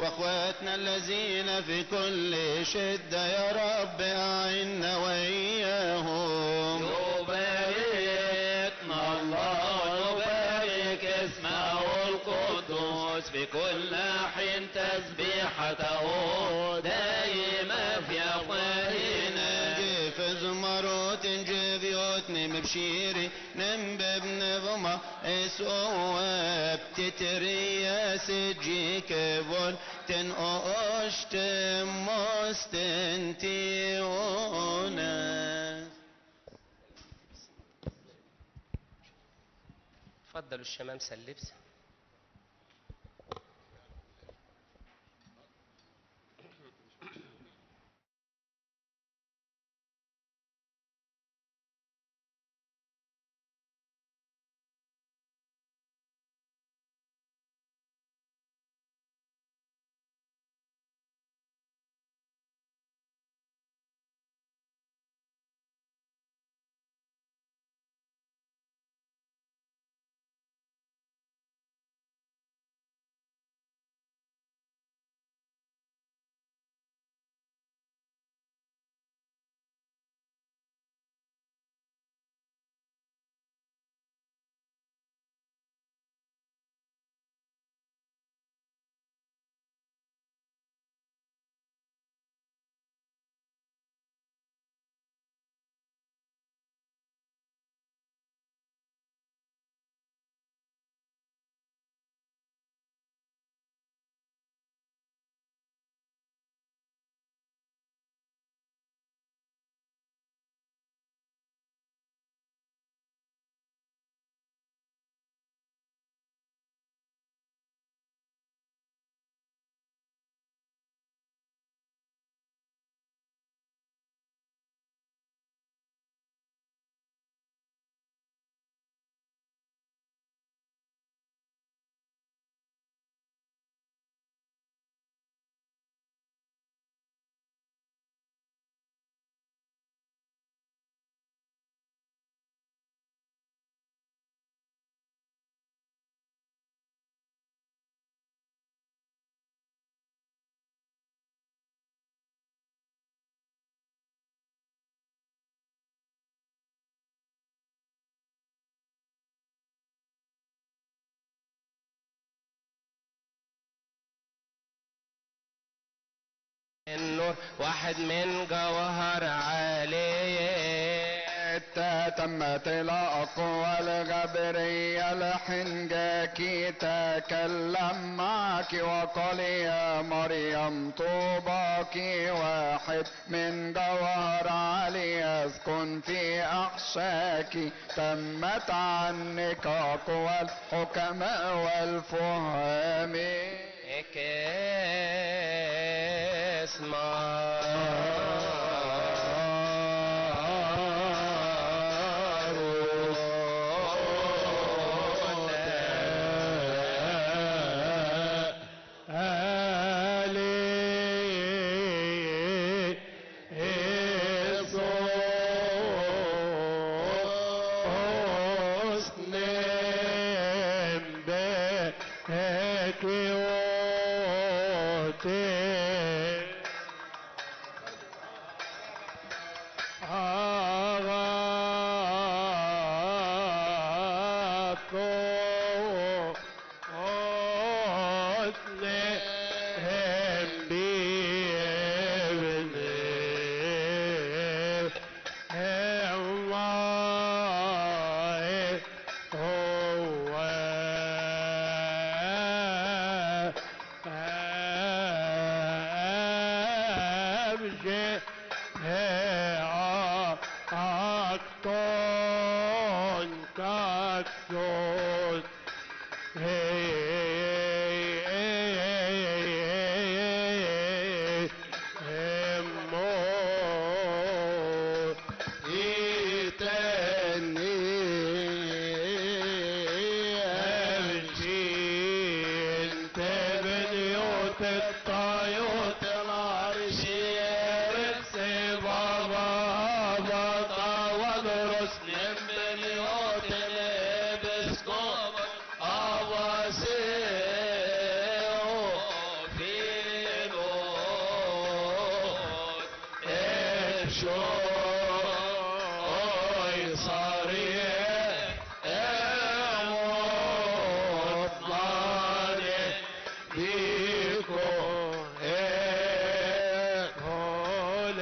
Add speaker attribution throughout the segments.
Speaker 1: واخواتنا الذين في كل شدة يا رب أعنا وإياهم.
Speaker 2: يباركنا الله يبارك اسمه القدوس في كل حين تسبيحته دائما في أفواهنا.
Speaker 1: جيف زمروت جيفيوتني مبشيري نمبب نظمة اسواب تتريا سجيك فول تنقشتم مستنتيونا.
Speaker 3: تفضلوا الشمامسة اللبس. النور واحد من جوهر عالي.
Speaker 4: تمت الأقوال الغبرية الحنجاكي تكلم معك وقال يا مريم طوباك واحد من جوهر عالي يسكن في أحشاك. تمت عنك أقوال الحكماء والفهام
Speaker 2: شوي صريح اموت ضاري بيكو هول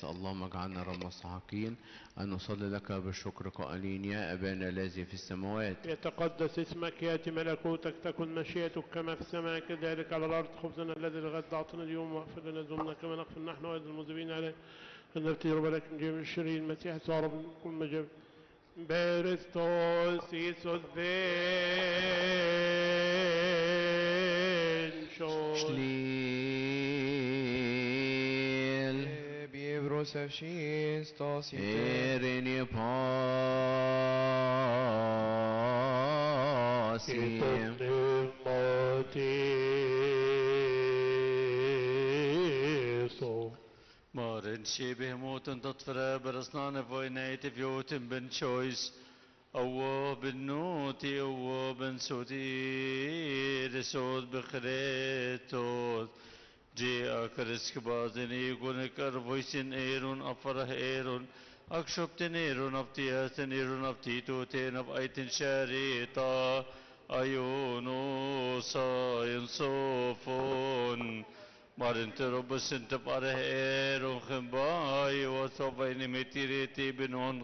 Speaker 1: اللهم اجعلنا مستحقين أن نصلي لك بالشكر قائلين يا أبانا الذي في السماوات.
Speaker 5: يتقدس اسمك، يأتي ملكوتك، تكن مشيئتك كما في السماء كذلك على الأرض. خبزنا الذي لغد أعطنا اليوم، واغفر لنا ذنوبنا كما نغفر نحن أيضا المذنبين علينا، أن تجرب لكن جميع الشرير المسيح يسوع رب كل مجاب Berestos Isus benšos.
Speaker 1: Šlīl,
Speaker 3: Biebrus evšīstos
Speaker 1: Ērini pāsim.
Speaker 2: Maren شبه موت تطفر برسنان فوينيت فيوت بن شويس أو بالنوتي أو بن سودي رسول بخريتوت جي أكرسك بازني يقول كرفويسن إيرون أفره إيرون أكشبتن إيرون أفتياسن إيرون أفتيتوتين أفأيتن شاريتا أيونو ساين صوفون مارنت ربس انت باره ايرون خنباي وصوبين متيريتي بنون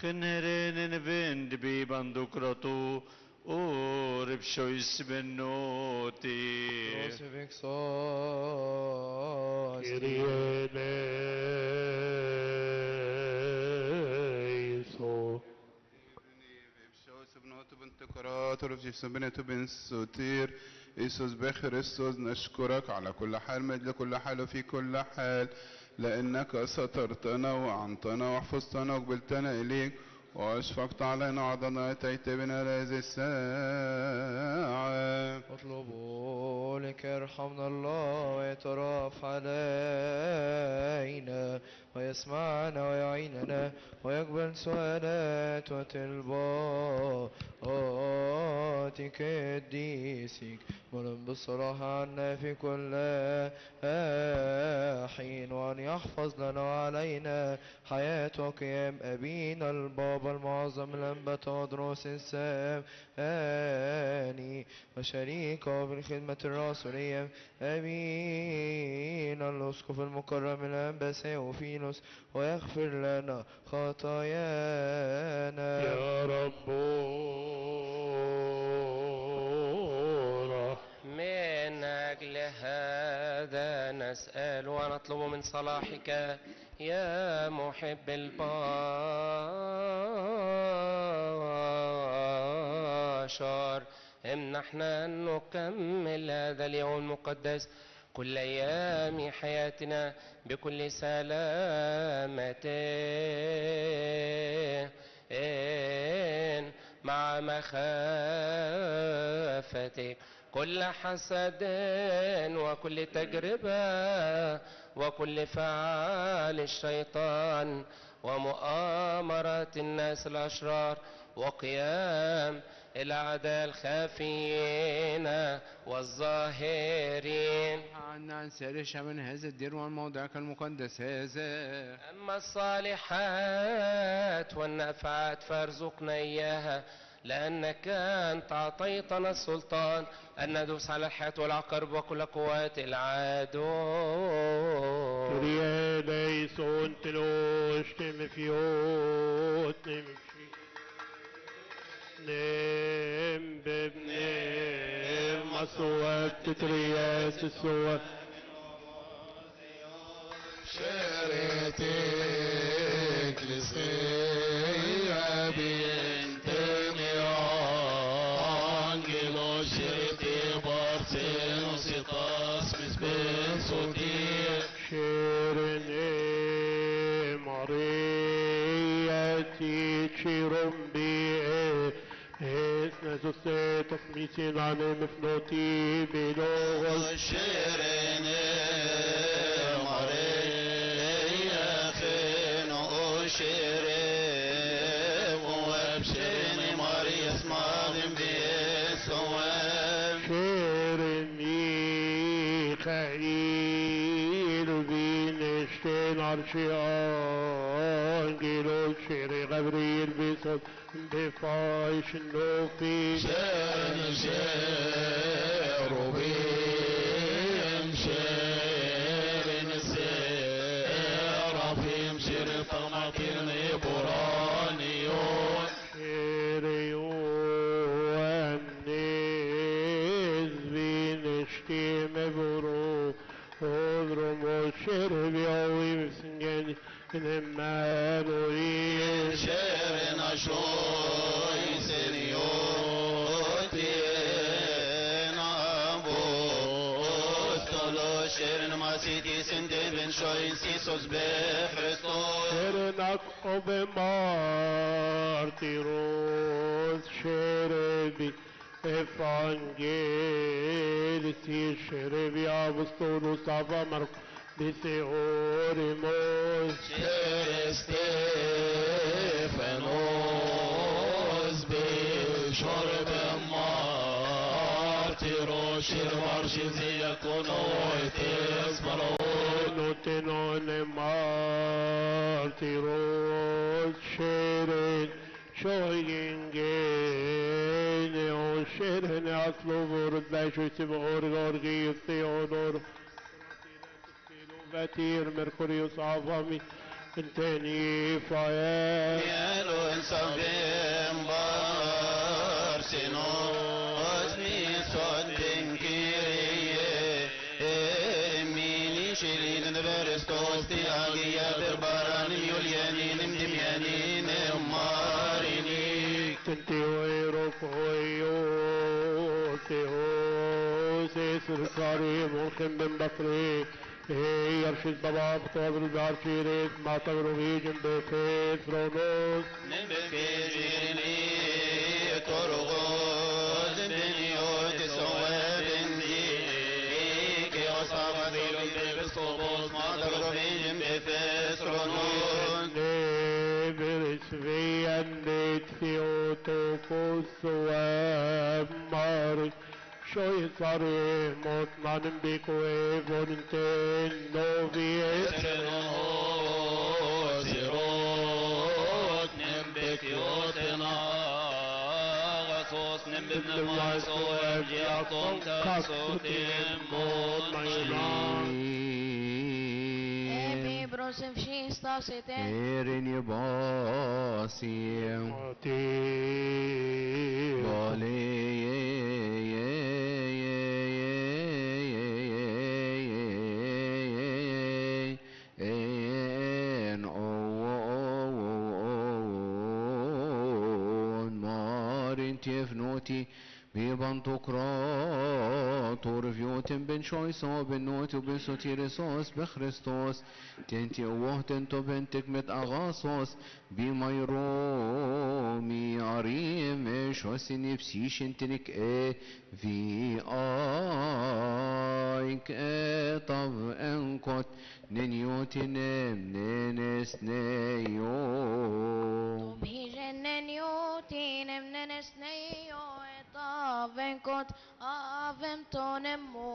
Speaker 2: خنهرين نفند بي بندقرتو ورب شويس بنوتي
Speaker 3: Crucifixos
Speaker 5: Kyrie eleison.
Speaker 4: إيسوس بخريستوس نشكرك على كل حال، مجد كل حال وفي كل حال، لأنك سترتنا وأعنتنا وحفظتنا وقبلتنا إليك وأشفقت علينا وعضنا أتيت بنا لهذه الساعة.
Speaker 3: اطلبوا لك يرحمنا الله ويترأف علينا ويسمعنا ويعيننا ويقبل سؤالات وطلباتك الديسك ولن بالصراحة عنا في كل حين، وأن يحفظ لنا وعلينا حياة وقيام أبينا البابا المعظم الأنبا تودروس الساماني وشريكه بالخدمة الرسولية أبينا الأسقف المكرم الأنبا سيوفيلوس، ويغفر لنا خطايانا
Speaker 5: يا رب
Speaker 3: من أجل هذا نسأل ونطلب من صلاحك يا محب البشر، امنحنا أن نكمل هذا اليوم المقدس كل أيام حياتنا بكل سلامة مع مخافتك كل حسد وكل تجربة وكل فعال الشيطان ومؤامرة الناس الأشرار وقيام الأعداء الخافيين والظاهرين
Speaker 1: عنا عن سيرش من هذا الدير والموضع المقدس هذا.
Speaker 3: أما الصالحات والنافعات فارزقنا إياها، لأنك أنت أعطيتنا السلطان أن ندوس على الحياة والعقرب وكل قوات العدو.
Speaker 5: Kyrie eleison telos temefiot nemshi nem bebnem masuat tetrias suat
Speaker 4: شريتك لسيا بينتمي أنجلو شريتي بارتين وسيطاس مسبين صوتي
Speaker 5: Shirene Mariati Chirumbi Esnesuste Tokmisin Anem Fnoti Bilogos
Speaker 1: شيرين ماريا خين وشيرين وابشرين ماريا
Speaker 5: en arşi angelos şeri Gabriel besot befaiş nofi
Speaker 6: شان شاروبيم شارن سرافيم شر طماطين برانيون
Speaker 5: şeriyo anniz binişti meburu odrum o şerbi avim singen nemmanuyim
Speaker 6: شارن اشوي سنيوتين ابوس طلو شارن ما سيدي سندي بن شوين سيسوس بخريستوس
Speaker 5: Şerinak o be martiros şerebi evangelisi şerebi apostolus avamark bise orimos
Speaker 6: Stephanos بشرب مارتيرو شير مارشين زي يكونوا يتسبرون
Speaker 5: notenone martiros şerin şoyingene o şerine aklı vurut beşüsü ve orgorgi yütheodor Vatir Mercurius Avami Inteni Fae
Speaker 6: يالو انصبين بارسينو اسمي صدين كيريه ميني شيرين برستوس تياغيا برباران يوليانين مدميانين ماريني
Speaker 5: Tenti Oero Koyo Teho Sesrkari Mulkim Ben Bakri Yarshid Baba Qadr Darchirik Matagrovijin Befet Fronos
Speaker 6: نبكيريني ترغوز بنيوت سوابن ديك وصاب ديلون ببسطوبوس ما تغرفين بفسرونون
Speaker 5: Neberisvian det Theotokos Marik Shoytsare mot mannen Bikoe Volunten Novies
Speaker 6: سيروت نبك يوتنا غصوص نبك نمعصوب جيعطم تاسوتين مون ميلان
Speaker 7: Epi brosem šistas ite.
Speaker 1: Erin يباسي
Speaker 5: Motiv
Speaker 1: تفنوتي ببنتقراطور فيوتن بن شويسو بن نوتي وبن سوتيريسوس بخريستوس تنتي اوه تنتو بنتك مت اغاصوس بميرومي عريم شوسي بسيش انتنك في ايك طب انكت ننيوتي نمنس نيو
Speaker 7: Bhijanen yotin emnenes neyo etaven kot avem tonem mo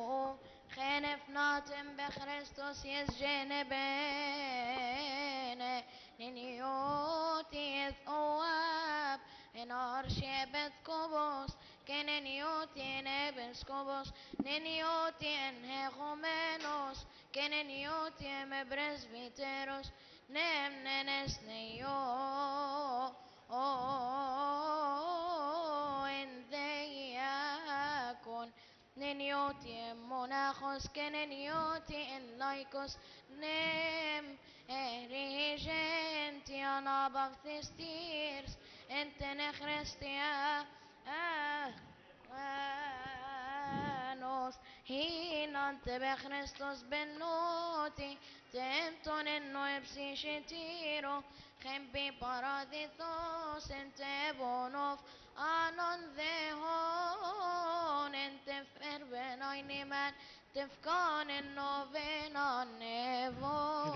Speaker 7: khenef natem bechrestos yes jene bene nenioti es oab en arshebet kobos kenenioti en ebens kobos nenioti en hegomenos kenenioti en presbiteros nemnenes neyo en deyakon nenioti en monachos kenenioti en laicos nem erigenti anabaptistirs entene Christia nos hinante be Christos benoti tenton en noepsi shetiro Χέμπι παραδειθώς εν τεβονόφ άνον δεχόν εν τεφέρβεν οινήμεν τευκόν εν νοβεν ανεβόν.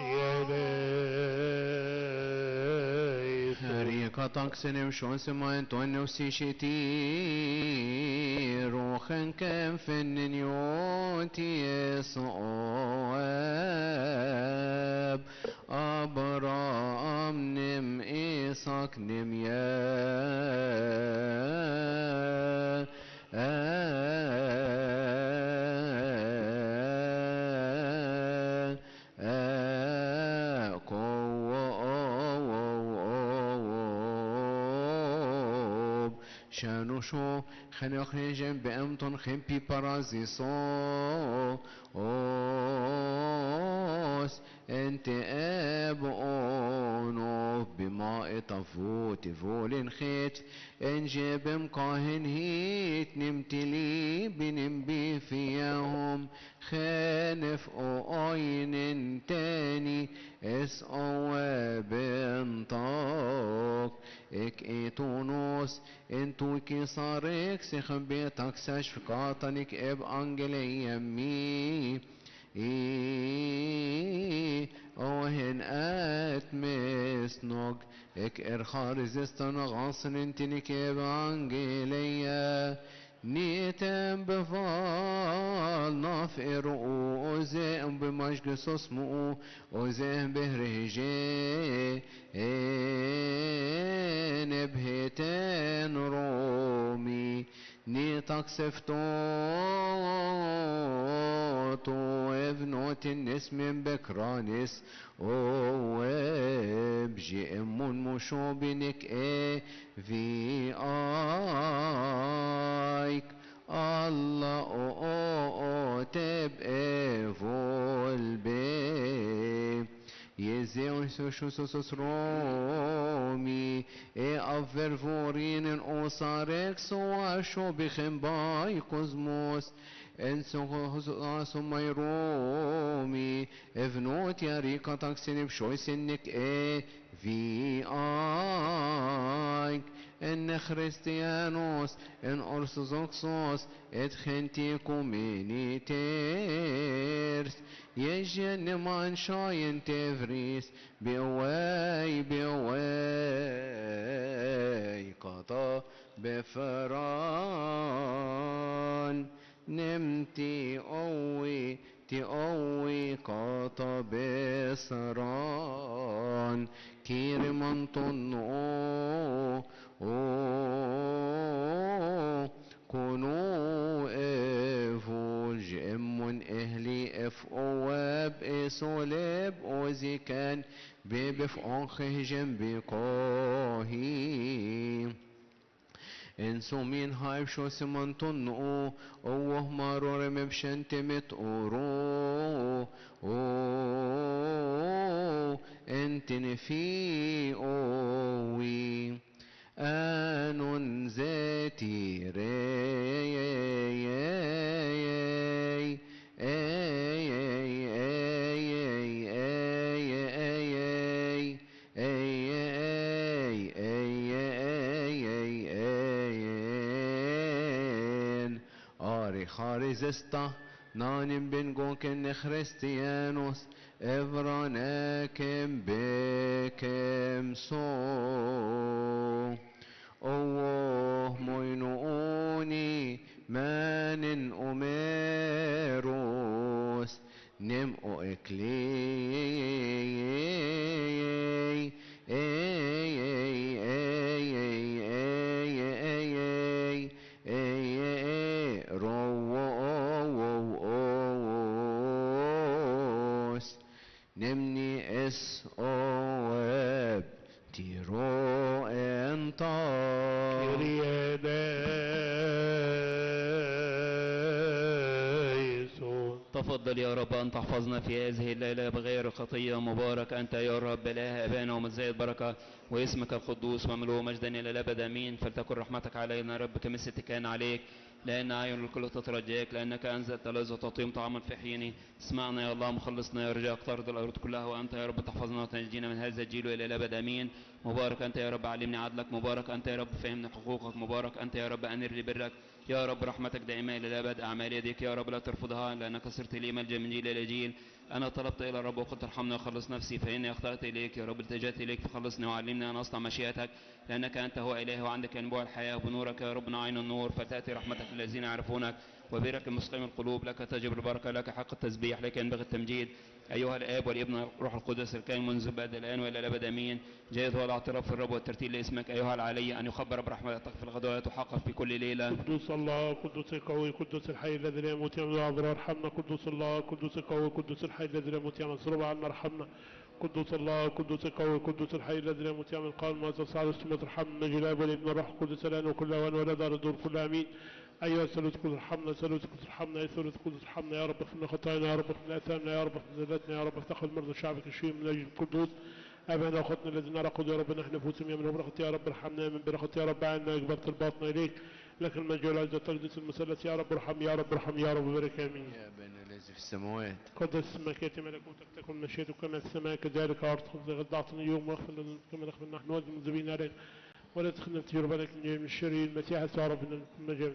Speaker 1: Rika tanksenim xon sema Antonio Sixiti roħen kem finninjoti Jesuab نمياك شانوشو خنوخ نجم بأمتون خمبي بارازيسوس انت اب اونو بما اطفوت فولن خيت انجب مقاهن هيت نمتلي بنمبي فيهم خانف اوين تاني اس او بنطاق اك ايتونوس انتو كي صارك سخبيتك سشفقاتنك اب انجلي يمي اوهن اتمسنوك اك ارخار زستن غاصن انتنك اب انجلي نيتم بفال نافئر اوزيم بمشقس اسمو اوزيم بهرهجي نبهتين رومي نيتك سفتوتو ابنوت النسم بكرانس وابجي امون مشو بنك في ايك الله تبقى فولبي يزيو سوسوس رومي افر فورين اوصارك سوا شو بخم باي كوزموس انسو سمي رومي افنوت يا ريكا تاكسين بشوي سنك في ايك ان خريستيانوس ان ارثوذكسوس ادخنتي كومينيتيرس يجن من شاين تفريس بواي قطا بفران نمتي اوي تقوي قطا بسران كيرمان طنو كونوا افوج امون اهلي اف اواب اسولاب اوزي كان بيبف انخه جنبي قاهي انسو مين هايب شو سمان تنقو اوه مارور مبشنت متقورو انت نفي اوي انون ذاتي خارزستا نانم بنجوكن خريستيانوس افراناكم بكم سو اوه موينوني مانن اميروس نم او اكلي نمني اس اواب تيرو انتا
Speaker 8: تفضل يا رب أن تحفظنا في هذه الليلة بغير خطية. مبارك أنت يا رب إله أبانا ومزايد بركة واسمك القدوس وملوء مجدا إلى الأبد أمين. فلتكن رحمتك علينا يا رب كمثل كان عليك، لأن أعين الكل تترجاك، لأنك أنزلت لذة تطيم طعاما في حيني. اسمعنا يا الله مخلصنا يا رجاء طرد الأرض كلها، وأنت يا رب تحفظنا وتنجينا من هذا الجيل إلى الأبد أمين. مبارك أنت يا رب علمني عدلك، مبارك أنت يا رب فهمني حقوقك، مبارك أنت يا رب أنر لي برك يا رب. رحمتك دائمة إلى الأبد، أعمال يديك يا رب لا ترفضها، لأنك صرت لي ملجأ من جيل إلى جيل. أنا طلبت إلى الرب وقلت ارحمني وخلص نفسي، فإني أخطأت إليك يا رب. التجأت إليك فخلصني وعلمني أن أصنع مشيئتك، لأنك أنت هو إله وعندك ينبوع الحياة، وبنورك يا رب عين النور. فتأتي رحمتك للذين يعرفونك وبرك مسقيم القلوب لك تجب البركة لك حق التسبيح لك ينبغي التمجيد أيها الآب والابن والروح القدس الكائن منذ بعد الآن وإلى الأبد آمين. جاهد هو الاعتراف في الرب والترتيل لاسمك أيها العلي أن يخبر برحمتك في الغدوات وحقق في كل ليلة.
Speaker 5: قدوس الله قدوس القوي قدوس الحي الذي لا يموت يا العبر ارحمنا. قدوس الله قدوس القوي قدوس الحي الذي لا يموت يا منصور عنا ارحمنا. قدوس الله قدوس القوي قدوس الحي الذي لا يموت يا من قال ما تصعد السماء ارحمنا. جلاب والابن الروح القدس الآن وكل أوان ولا دار الدور كل آمين. أيها الثالوث قدس ارحمنا. ثالوث قدس ارحمنا. أيها الثالوث قدس ارحمنا يا رب اغفر خطايانا يا رب اغفر آثامنا يا رب اغفر ذلتنا يا رب افتقد مرضى شعبك الشيء من أجل القدوس. أبانا وأخوتنا الذين رقدوا يا رب نحن نفوسهم يا من بركة يا رب ارحمنا من بركة يا رب عنا أجبرت الباطن إليك لك المجد والعزة تقدس المثلث يا رب ارحم يا رب ارحم يا رب وبارك آمين.
Speaker 1: يا أبانا الذي في السماوات
Speaker 5: قدس اسمك يأتي ملكوتك تكن مشيئتك كما في السماء كذلك على الأرض خبز غدا أعطنا اليوم واغفر لنا كما نغفر نحن والمذنبين علينا ولا تدخلنا في تجربة لكن من الشرير المسيح يسوع ربنا المجد.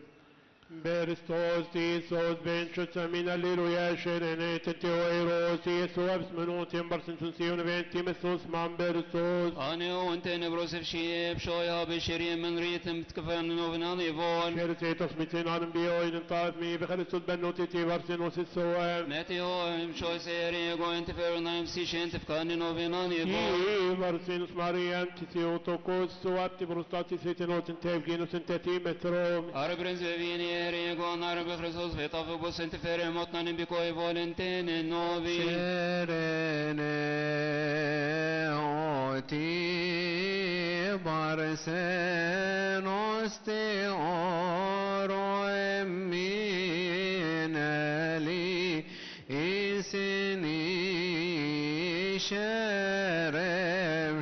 Speaker 5: Beristos Isos benchus amin alleluia shenene teteoiros Iesua absmenutim barsintunsion ventimesos man beristos
Speaker 8: أنا وأنت نبروس في شيب شوية بشري من ريتم تكفن نوفنا نيفون
Speaker 5: شرسيتوس ميتين عنم بيوين طاف مي بخلصت بنوتي برسنوس السوام
Speaker 8: ماتيو شوي سيري وأنت فرنا مسيشين تفكرني نوفنا نيفون
Speaker 5: كي برسنوس ماريام تسيوتوكوس سوات بروستاتي سيتنوت تيفجينوس انتتي متروم
Speaker 8: أربرنز فيني ريغون أرب خريستوس في طفبوس انت فري موتنا نبيكوي فولنتين النوبي
Speaker 1: شرنه أوتي بارسنوس تيورو أمين لي إسني شرم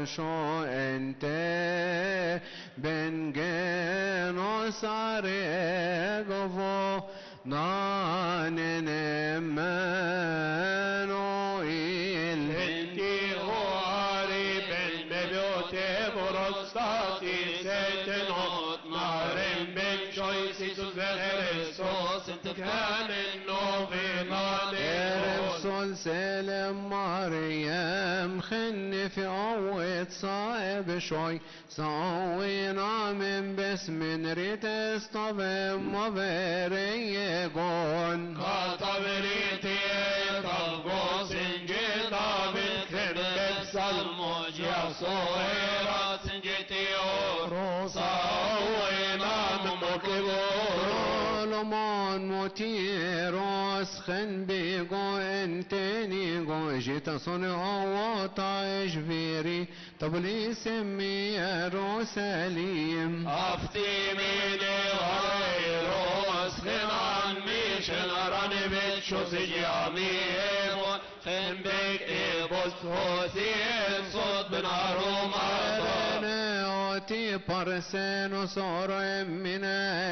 Speaker 1: شو أنت بنجنوس عرقفو نانن منوئيل
Speaker 5: انتي غاري بن مبيوت برستاتي ستنوت نارن بن شويسي سوزخرسوس انت كان النوفينان
Speaker 1: ارسل سلم مريم خن في قوة صائب شوي صوينا من باسم ريت اصطبم وبريقون
Speaker 5: خاطب ريتي طبقوس انجيطا بالكرب بسلموج يا صويرات انجيتي صوينا من مكبور
Speaker 1: لمان موتيروس خن بيقو انتني قو جيت صنع وطايش فيري طب لي سمي يروساليم
Speaker 5: افتي ميني غيروس خن عن ميشن راني بتشوس جاميمون خن بك ايبوس هوسين صوت بنارهم
Speaker 1: أرناوتي برسن صار من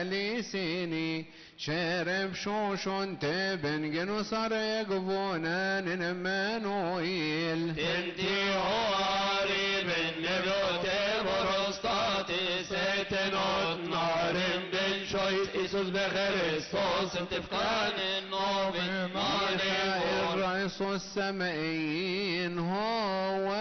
Speaker 1: لسيني شرب شوشون تبن جنو صار يقفونان منوئيل
Speaker 5: انتي هواري بن نبوت برستاتي ستنوت نارن بن شويس إيسوس بخريستوس انت فكان النوفي
Speaker 1: الرئيس السمائيين هو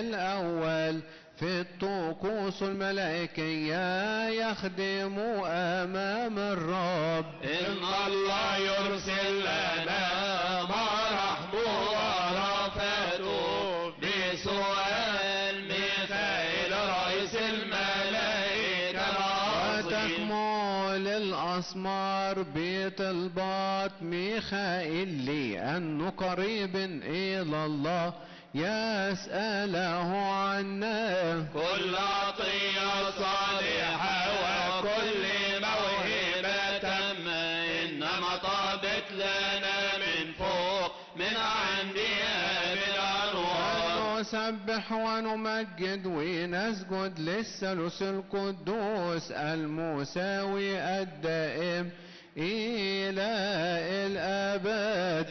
Speaker 1: الأول في الطقوس الملائكية يخدم أمام الرب
Speaker 5: إن الله يرسل لنا ما رحمه ورفاته بسؤال ميخائيل رئيس الملائكة العظيم
Speaker 1: وتكمل الأسمار بطلبات ميخائيل لأنه قريب إلى الله يسأله عنا
Speaker 5: كل عطية صالحة وكل موهبة تامة إنما طابت لنا من فوق من عندها بالأنوار
Speaker 1: نسبح ونمجد ونسجد للثالوث القدوس المساوي الدائم إلى الأبد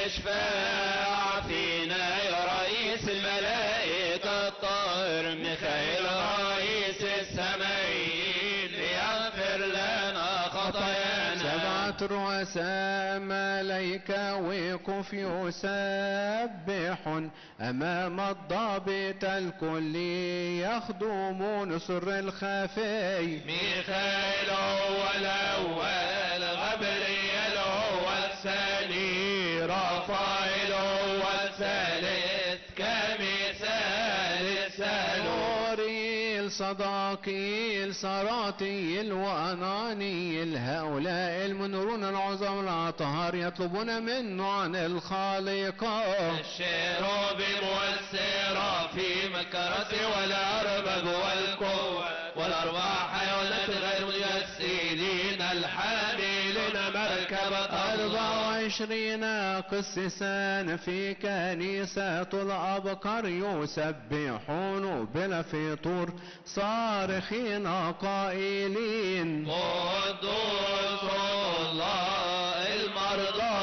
Speaker 5: اشفع فينا يا رئيس الملائكة الطاهر ميخائيل رئيس السماويين ليغفر لنا خطايانا
Speaker 1: سبعة رؤساء ملائكة وقف يسبحون يسبحون أمام الضابط الكلي يخدمون سر الخفي.
Speaker 3: ميخائيل هو الأول، غبريل هو الثاني، رافائيل هو الثالث كمثال الثالوث.
Speaker 1: صداقيل سراتيل وأنانيل هؤلاء المنورون العظام الأطهار يطلبون منه عن الخالق.
Speaker 3: الشيروبيم والسرافيم الكراسي والأرباب والقوة والأرواح حيوانات غير مجسدين الحاملين مركبة
Speaker 1: 24 قسيسا في كنيسة الأبكار يسبحون بلا فطور صارخين قائلين
Speaker 3: قدوس الله المرضى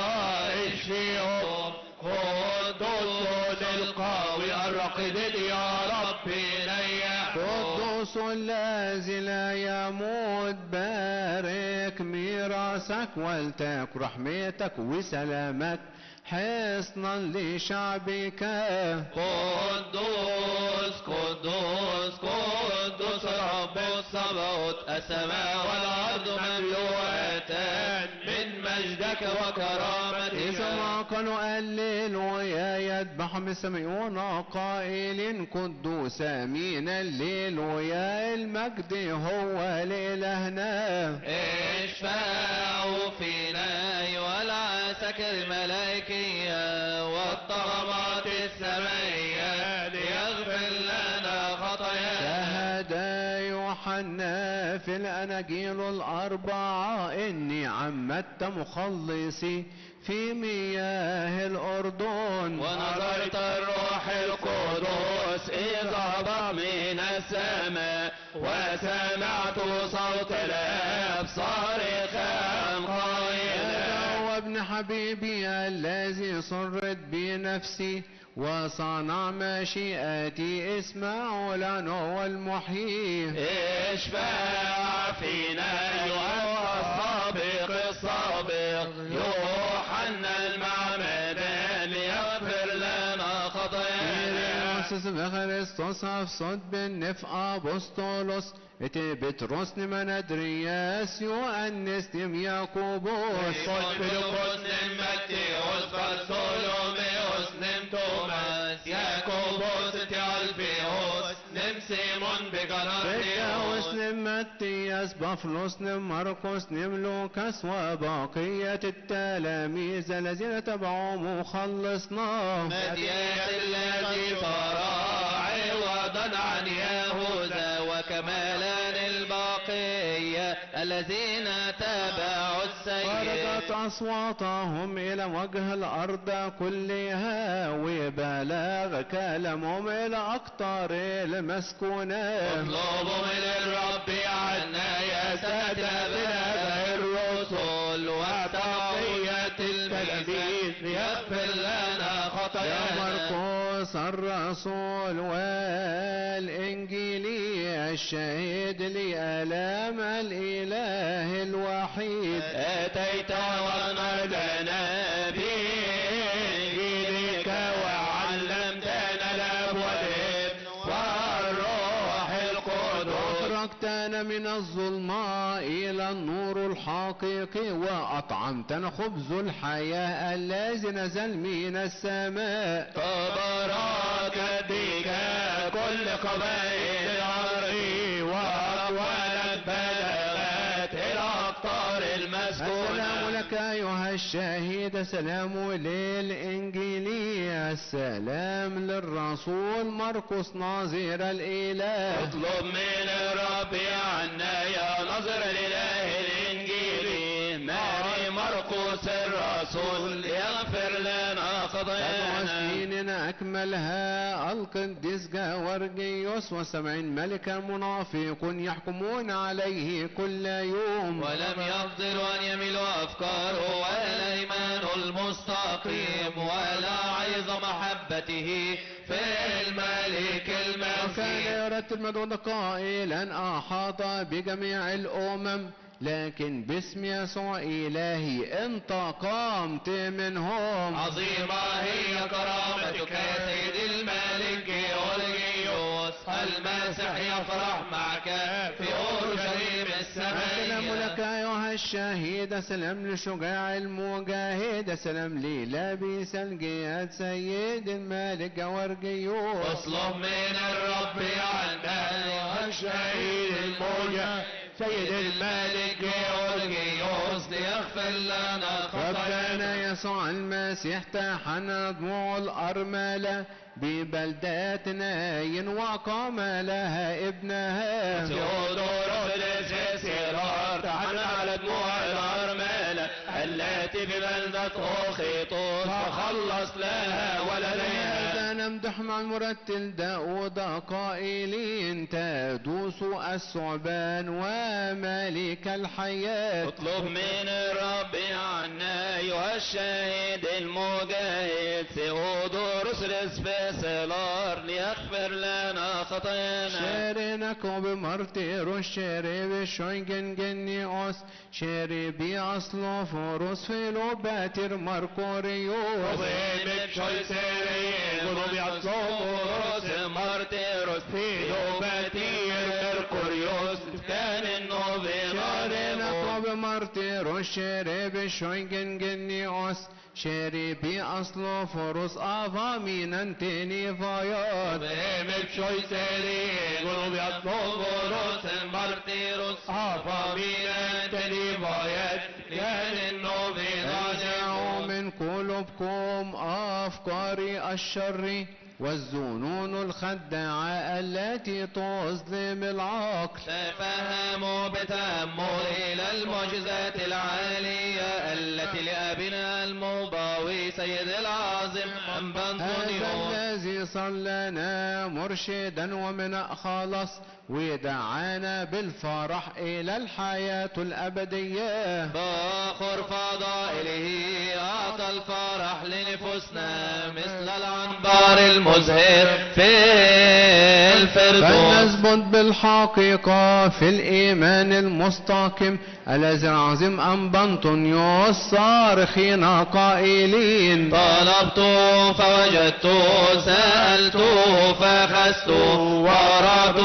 Speaker 3: اشفيهم، قدوس القوي الرقيب يا رب نيحهم.
Speaker 1: قدوس الذي لا يموت بارك ميراثك ولتك رحمتك وسلامك حصنا لشعبك.
Speaker 3: قدوس قدوس قدوس رب الصباوت، السماء والأرض مملوءتان من مجدك وكرامتك.
Speaker 1: إذا ما قالوا الليل يا يذبحهم السمعون قائل قدوس أمين الليل يا المجد هو لإلهنا.
Speaker 3: اشفعوا فينا أيها العساكر الملائكية والطغمات السمائية ليغفر لنا خطايانا.
Speaker 1: شهد يوحنا في الأناجيل الأربعة إني عمدت مخلصي في مياه الأردن،
Speaker 3: ونظرت الروح القدس إذ هبط من السماء وسمعت صوت الآب صارخا قائلا
Speaker 1: هو ابن حبيبي الذي سرت بنفسي وصنع مشيئتي اسمعوا لنا والمحيي.
Speaker 3: اشفع فينا أيها السابق السابق يوحنا المعمدان ليغفر لنا خطايانا.
Speaker 1: بخريستوس أفسد بالنف أبسطولوس إتي بتروس نمن أدرياس يؤنس نم ياكوبوس
Speaker 3: فيلبس نم متيوس برثولوميوس نم توماس ياكوبوس تيالفيوس نم سيمون بغناطيوس
Speaker 1: بكاوس نم متياس بفلوس نم مرقس نم لوكاس وبقية التلاميذ الذين تبعوا مخلصنا.
Speaker 3: مديات الذي فراعي وضن عن يهوذا وكمالا الباقية الذين تابعوا السيد.
Speaker 1: خرجت أصواتهم إلى وجه الأرض كلها وبلغ كلامهم إلى أقطار المسكونات.
Speaker 3: اطلبوا من الرب عنا يا سادة بهذا الرسل وتقية التلاميذ يغفر لنا خطايانا.
Speaker 1: يا مرقس الرسول والإنجيلي الشهيد لآلام الإله الوحيد
Speaker 3: أتيت ومدنا بإنجيلك وعلمتنا الأب والابن والروح القدس.
Speaker 1: أخرجتنا من الظلماء إلى النور الحقيقي وأطعمتنا خبز الحياة الذي نزل من السماء.
Speaker 3: تباركت بك كل قبائل الأرض وأقوالك بلغت إلى أقطار المسكونة.
Speaker 1: السلام لك أيها الشهيد، سلام للإنجيلي، السلام للرسول مرقس ناظر الإله.
Speaker 3: اطلب من الرب عنا يا نظر الإله الإنجيلي ماري مرقس الرسول يغفر لنا خطايانا.
Speaker 1: سنين أكملها القديس جاورجيوس و70 ملكا منافق يحكمون عليه كل يوم.
Speaker 3: ولم يقدروا أن يملوا أفكاره ولا الإيمان المستقيم ولا عيظ محبته في الملك المسيح.
Speaker 1: وكان يرتب مدود قائلا أحاط بجميع الأمم لكن باسم يسوع إلهي انتقمت منهم.
Speaker 3: عظيمة هي كرامتك
Speaker 6: المسيح يفرح معك في أورشليم
Speaker 1: السلام لك
Speaker 6: السمائية.
Speaker 1: أيها الشهيد، سلام لشجاع المجاهد، سلام لي لابس الجياد سيد الملك جورجيوس.
Speaker 6: اطلب من الرب عنا أيها الشهيد الموجة سيد الملك جورجيوس ليغفر لنا خطايانا.
Speaker 1: ربنا يسوع المسيح تحنى دموع الأرملة ببلدات ناين وقام لها ابنها.
Speaker 6: تيودوروس السيرار تحنى على دموع الأرملة التي ببلدة أوخيطوس فخلص لها ولديها.
Speaker 1: هذا نمدح مع المرتل داود قائلين تدوس الثعبان وملك الحياة.
Speaker 8: اطلب من الرب عنا أيها الشهيد المجاهد ثيودوروس السباسلار ليغفر لنا خطايانا.
Speaker 1: شارنك بمرتيروس شاري بشوينجن جنيوس شاري بأصل فروس فيلوباتر ماركوريوس.
Speaker 6: وبيمك شويسيري قلوبي أصلوروس مارتيروس فيلوباتير ميركوريوس كان النوبي
Speaker 1: شارنك بمرتيروس شاري بشوينجن جنيوس شاري بأصل فروس أفامين أنتني فايات.
Speaker 6: وبيمك شويسيري قلوبي أصلوروس مارتيروس أفامين تنيفايات كان النوبي
Speaker 1: انزعوا من قلوبكم أفكار الشر والظنون الخداعة التي تظلم العقل.
Speaker 6: تفهموا بتأمل إلى المعجزات العالية التي لأبنا الموضوي سيد العظيم
Speaker 1: هذا
Speaker 6: أنبنطونيوس.
Speaker 1: الذي صلنا مرشدا ومن خلص ودعانا بالفرح إلى الحياة الأبدية.
Speaker 6: باخر فضائله أعطى الفرح لنفوسنا مثل العنبر المزهر في الفردوس.
Speaker 1: فلنثبت بالحقيقة في الإيمان المستقيم الذي العظيم أنبنطونيوس صارخين قائلين
Speaker 6: طلبت فوجدت سألت فأخذت وأردت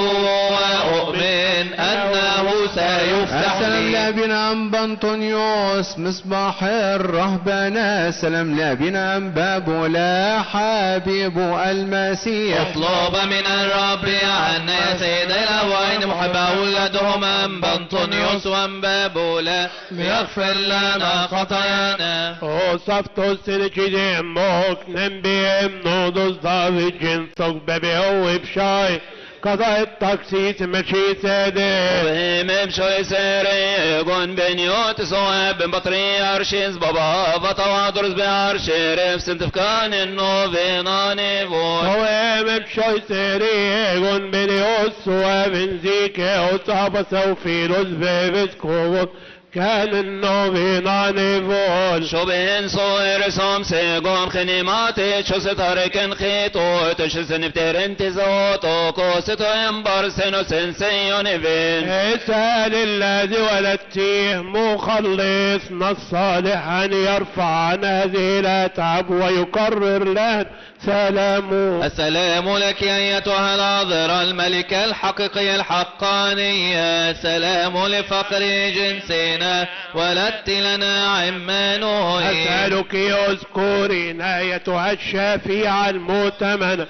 Speaker 6: وأؤمن أنه سيفتح
Speaker 1: السلام
Speaker 6: لي.
Speaker 1: لأبينا أنبنطونيوس مصباح الرهبنة، سلام لأبينا أنبابولا حبيب المسيح.
Speaker 6: اطلب من الرب عنا يا سيدي الأبوين محب أولادهم أنبنطونيوس وأنبابولا ليغفر لنا خطايانا.
Speaker 5: Osaftos silkidem mok nembiem nodos davicin sok bebe o ifşay kada et taksit meçisede.
Speaker 8: وهم بشوي سيريغون بنيوت صواب بطريارشيز بابا وطوادرز بارشيرف سنتفكان النوفيناني فور.
Speaker 5: Ovem şoyseri egon beni osua benzike osaba saufilos beves kovot كان النوفينا نيفول.
Speaker 8: شو بين صوير سوم سيغون خنيماتي شو ستاركن خيطو تشسن بترنتي زوتو كوستو ينبر سنو سنسيون فين.
Speaker 5: اسأل الذي ولدتيه مخلصنا الصالح أن يرفع عن هذه الأتعاب ويقرر له سلامه.
Speaker 6: السلام لك أيتها العذراء الملكة الحقيقية الحقانية. سلام لفقر جنسنا ولدت لنا عمانوي.
Speaker 5: أسألك اذكرين أيتها الشفيعة المؤتمنة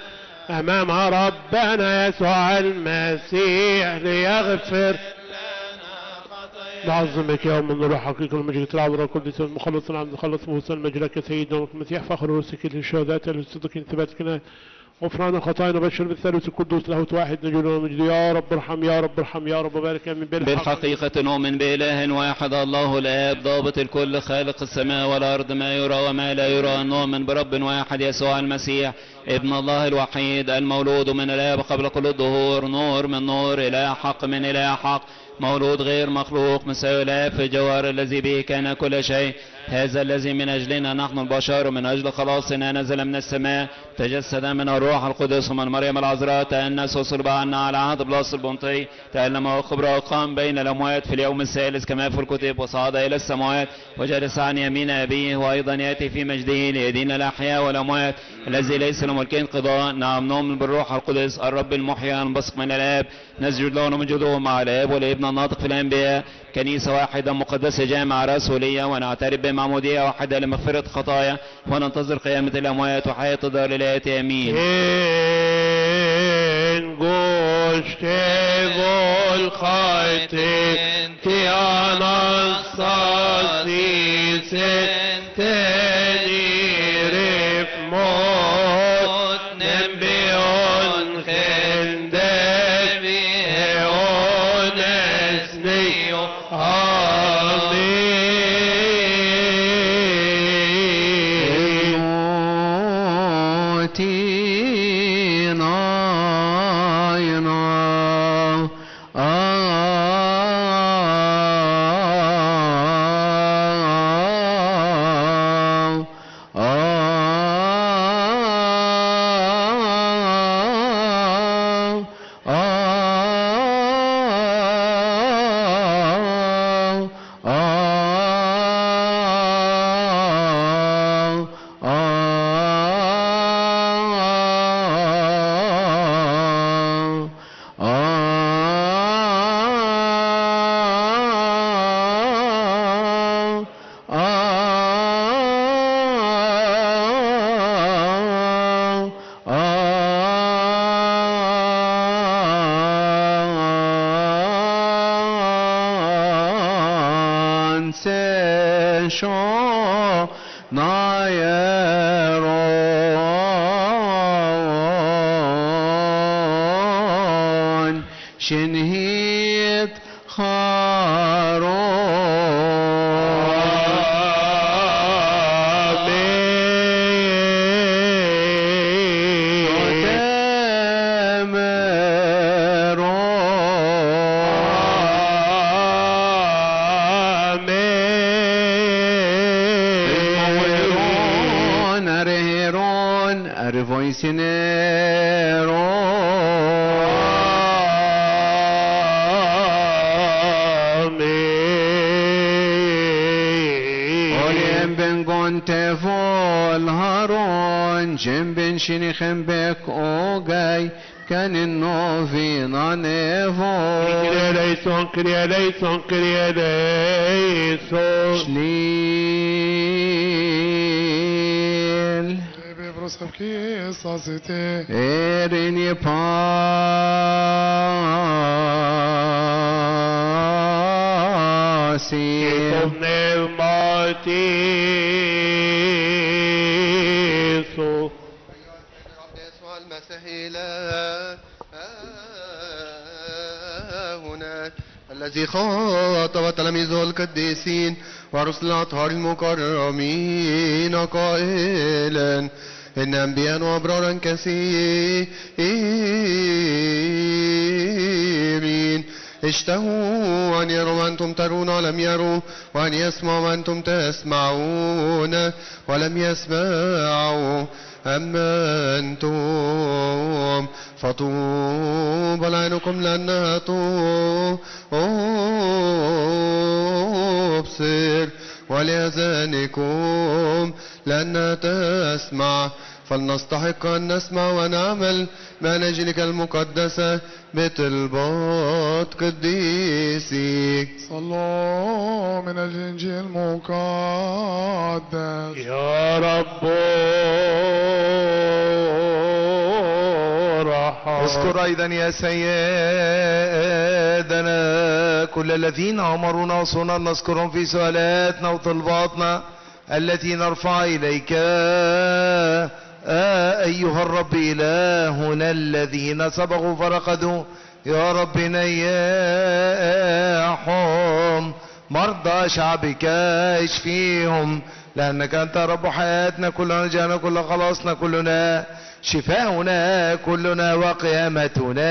Speaker 5: أمام ربنا يسوع المسيح ليغفر نعظمك يا من الروح حقيقة المجد العذراء القدس المخلص العبد المخلص موسى المجلك سيدنا المسيح فخر رسك للشهداء للصدق ثباتك غفران خطايانا بشر بالثالوث القدوس له واحد نجول ومجد. يا رب ارحم يا رب ارحم يا رب بارك من
Speaker 8: بالحقيقة نؤمن بإله واحد الله الآب ضابط الكل خالق السماء والأرض ما يرى وما لا يرى. نؤمن برب واحد يسوع المسيح ابن الله الوحيد المولود من الآب قبل كل الظهور نور من نور إله حق من إله حق مولود غير مخلوق مساوي الآب في الجوهر الذي به كان كل شيء. هذا الذي من أجلنا نحن البشر من أجل خلاصنا نزل من السماء تجسد من الروح القدس ومن مريم العذراء تأنس وصلب عنا على عهد بلاس البنطي تألم وخبر وقام بين الأموات في اليوم الثالث كما في الكتب وصعد إلى السماوات وجلس عن يمين أبيه وأيضا يأتي في مجده ليدين الأحياء والأموات الذي ليس له ملك انقضاء. نعم نؤمن بالروح القدس الرب المحيي المنبثق من الآب نسجد له ونمجده مع الآب والابن الناطق في الأنبياء كنيسة واحدة مقدسة جامعة رسولية ونعترف بمعمودية واحدة لمغفرة خطايا وننتظر قيامة الأموات وحياة الدار الآتية. آمين.
Speaker 5: إن قشت الخيطين تيانا الصاسيس تنيرف موت نبيون خندبي ونسني شنهيت شنخن بك اوغاي كان النوفينا نيفو كرياليسون كرياليسون كرياليسون شليل
Speaker 9: بروسكي صاصتي
Speaker 5: اريني باسي كتبنا الماتيسو
Speaker 10: هناك الذي خاطب تلاميذه القديسين ورسل الأطهار المكرمين قائلا إن أنبياء وأبرارا كثيرين اشتهوا أن يروا وأنتم ترون ولم يروا وأن يسمعوا وأنتم تسمعون ولم يسمعوا أما أنتم فطوبى لعينكم لأنها تبصر ولأذانكم لأنها تسمع فلنستحق أن نسمع ونعمل بأناجيلك المقدسة بطلبات قديسك.
Speaker 9: صلوا من الإنجيل المقدس.
Speaker 5: يا رب
Speaker 11: اذكر أيضا يا سيدنا كل الذين أمرونا وصونا نذكرهم في سؤالاتنا وطلباتنا التي نرفع إليك أيها الرب إلهنا الذين سبقوا فرقدوا يا رب نياحهم مرضى شعبك اشفيهم لأنك أنت رب حياتنا كلنا جانا كل خلاصنا كلنا شفاؤنا كلنا وقيامتنا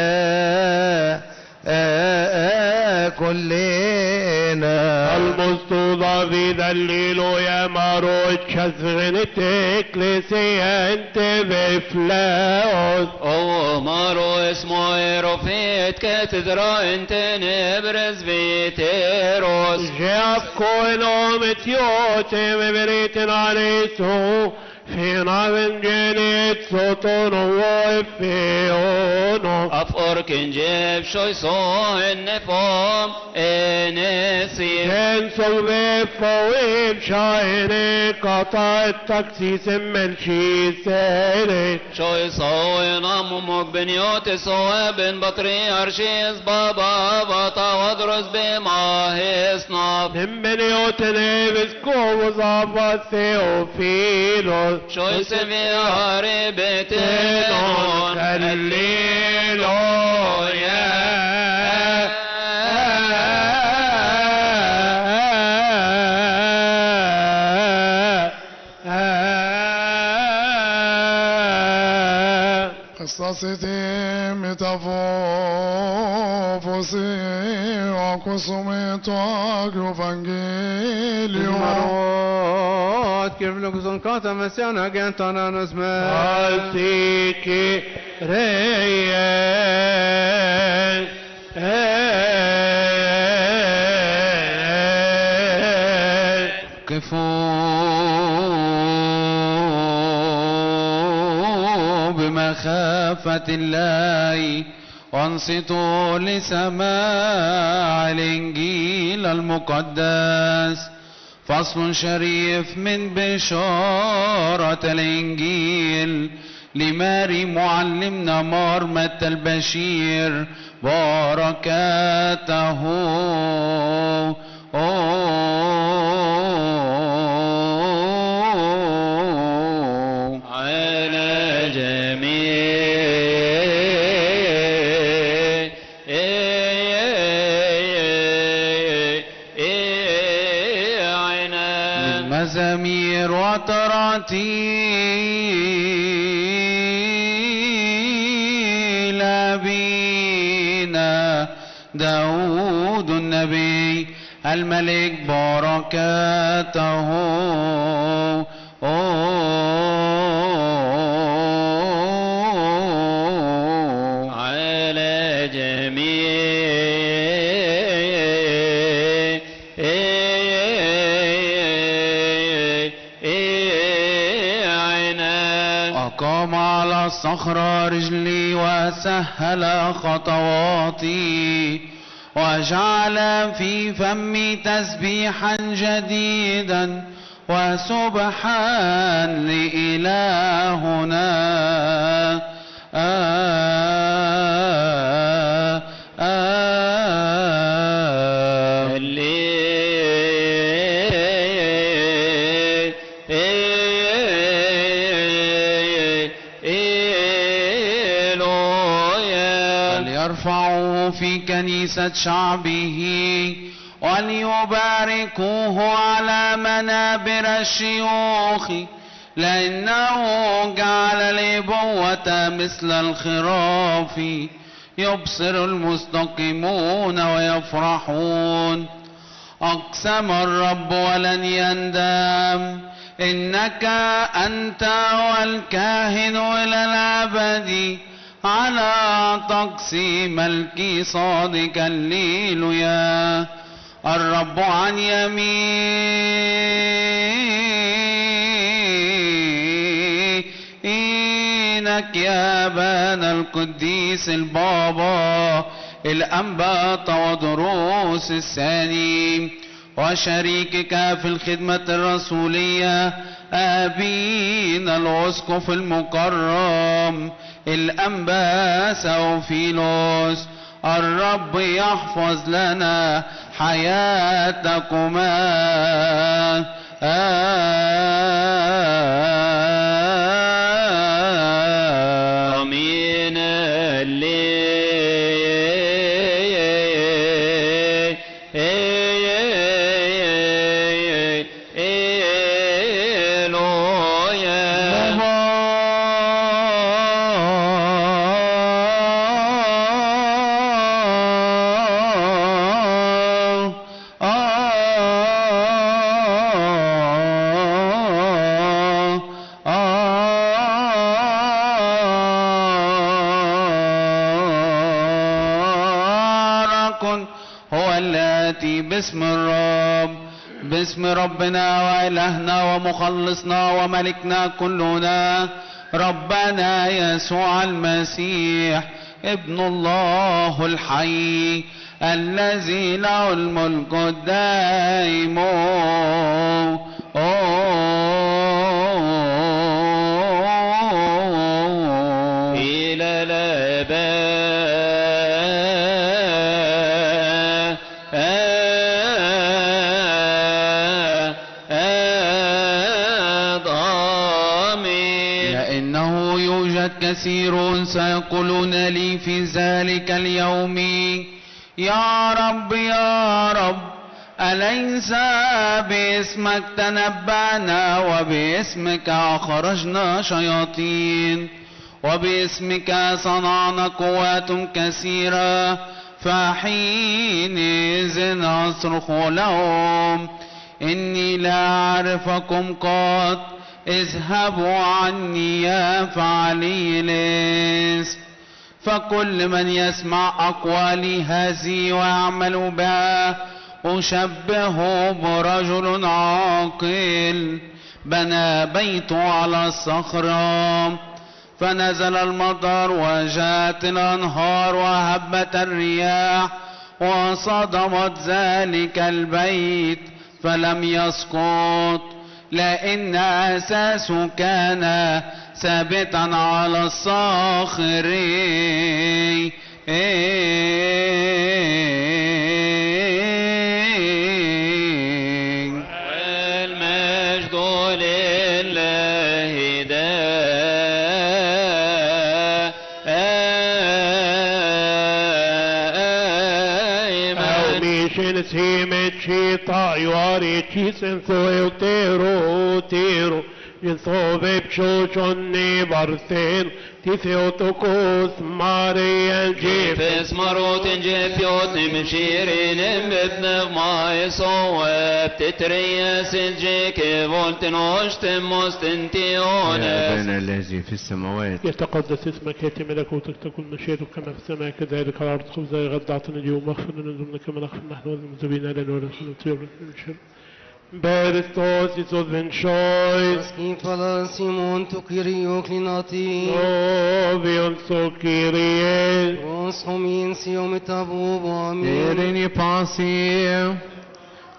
Speaker 11: كلنا
Speaker 5: المستضعف دليلو يا ماروت شزغنت اكليسيا انت بفلاوس
Speaker 8: او مارو اسمو ايروفيت كاتدرا انت نبرز بيتيروس
Speaker 5: جاب كوينو متيوتي مبريتن عليسو في نابن جنيت سوتونو وفيونو
Speaker 8: افقر كنجيب شوي صو النفوم انسي
Speaker 5: تنسو بفويب شايني قطع التكسيس من شيسيني
Speaker 8: شوي صو نامو بنيوت صو بن بطري ارشيز بابا بطا ودرس بما هصناف
Speaker 5: من بنيوت نبسكو وظابط ثيوفيلو
Speaker 8: شوي سفياري بيتنون
Speaker 5: هللويا
Speaker 9: قصصتي متفوفوسي وقسمت واقف انجيليو
Speaker 11: كيف لكم كاتا مسيانا جنتانا نسمع
Speaker 5: Altiki reyes
Speaker 1: قفوا بمخافة الله وانصتوا لسماع الإنجيل المقدس. فصل شريف من بشارة الإنجيل لماري معلمنا مرمة البشير بركاته
Speaker 8: على جميع
Speaker 1: مزامير وتراتيل أبينا داود النبي الملك بركاته
Speaker 8: على جميع
Speaker 1: أقام على الصخرة رجلي وسهل خطواتي وجعل في فمي تسبيحا جديدا وسبحا لإلهنا فليرفعوا في كنيسة شعبه وليباركوه على منابر الشيوخ لأنه جعل الإبوة مثل الخراف يبصر المستقيمون ويفرحون. أقسم الرب ولن يندم إنك أنت والكاهن إلى الأبد على طقس ملك صادق الليلويا. الرب عن يمينك يا بان القديس البابا الأنبا ودروس الثاني وشريكك في الخدمة الرسولية أبينا الأسقف المكرم الأنبا سوفيلوس. الرب يحفظ لنا حياتكما
Speaker 8: آمين.
Speaker 12: نأتي باسم الرب، باسم ربنا وإلهنا ومخلصنا وملكنا كلنا ربنا يسوع المسيح ابن الله الحي الذي له الملك الدائم
Speaker 8: إلى الآباد.
Speaker 12: لأنه يوجد كثير سيقولون لي في ذلك اليوم يا رب يا رب أليس باسمك تنبأنا وباسمك أخرجنا شياطين وباسمك صنعنا قوات كثيرة؟ فحينئذ أصرخ لهم إني لا أعرفكم قط، اذهبوا عني يا فاعلي الإثم. فكل من يسمع أقوالي هذه ويعمل بها أشبهه برجل عاقل بنى بيته على الصخرة، فنزل المطر وجاءت الأنهار وهبت الرياح وصدمت ذلك البيت فلم يسقط، لأن أساسه كان ثابتا على الصخر.
Speaker 8: والمجد لله دائما.
Speaker 5: Missions him et chita yuari chisen soe tero Jinsobe pshochonni barthen Titheotokos Marian Jef
Speaker 8: Jefes marotin jefjot nimshirin ابن ما يصوب تتريس الجيك فولتن وشتم مستنتيون.
Speaker 1: يا أبانا الذي في السماوات
Speaker 5: يتقدس اسمك، يأتي ملكوتك، تكن مشيئتك كما في السماء كذلك على الأرض. خبزنا الغد أعطنا اليوم، واغفر لنا ذنوبنا كما نغفر نحن والمذنبين علينا ولا تدخلنا من الشر. Berestos Isos ben Shois
Speaker 13: Maskin falan Simon to Kyrio Klinati
Speaker 5: Ovion so Kyrie
Speaker 13: Os homin siomitabu amin
Speaker 1: إيريني باسي.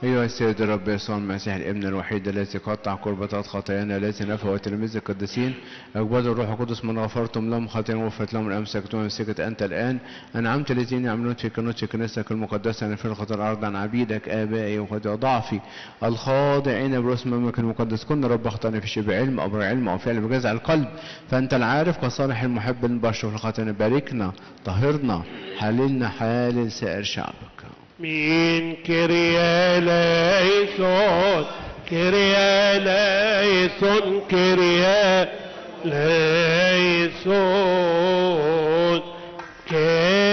Speaker 1: أيها السيد الرب يسوع المسيح الابن الوحيد الذي قطع كربتات خطايانا التي نفى وتلميذ القديسين، اقبلوا الروح القدس من غفرتم لهم خطاياهم وغفرت لهم امسكتم مسكت انت الان انعمت الذين يعملون في كنوت كنيستك المقدسه ان فرقه الارض عن عبيدك ابائي وقد ضعفي الخاضعين برسم امك المقدس. كن رب اخطاني في شبه علم او علم او فعل بجزع القلب، فانت العارف كصالح المحب للبشر في الخطايا. باركنا طهرنا حللنا حال سائر شعبك.
Speaker 5: Min Kyrie eleison, Kyrie eleison, Kyrie eleison, Kesma.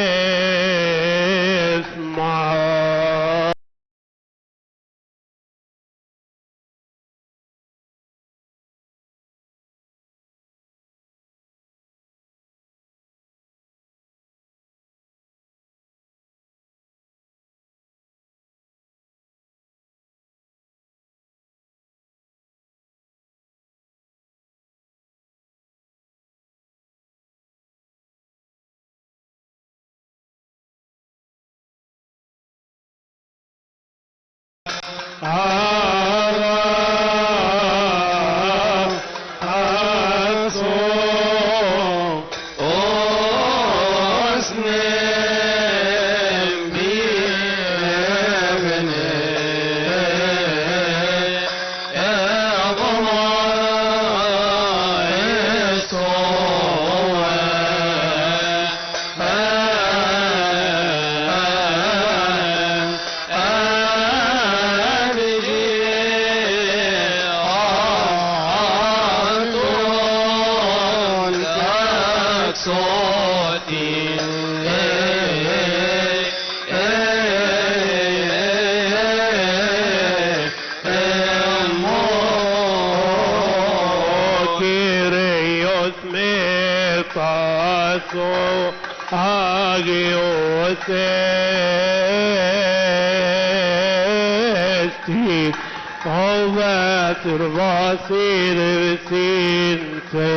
Speaker 5: Agiosti, Ovatur Vasir Sinse,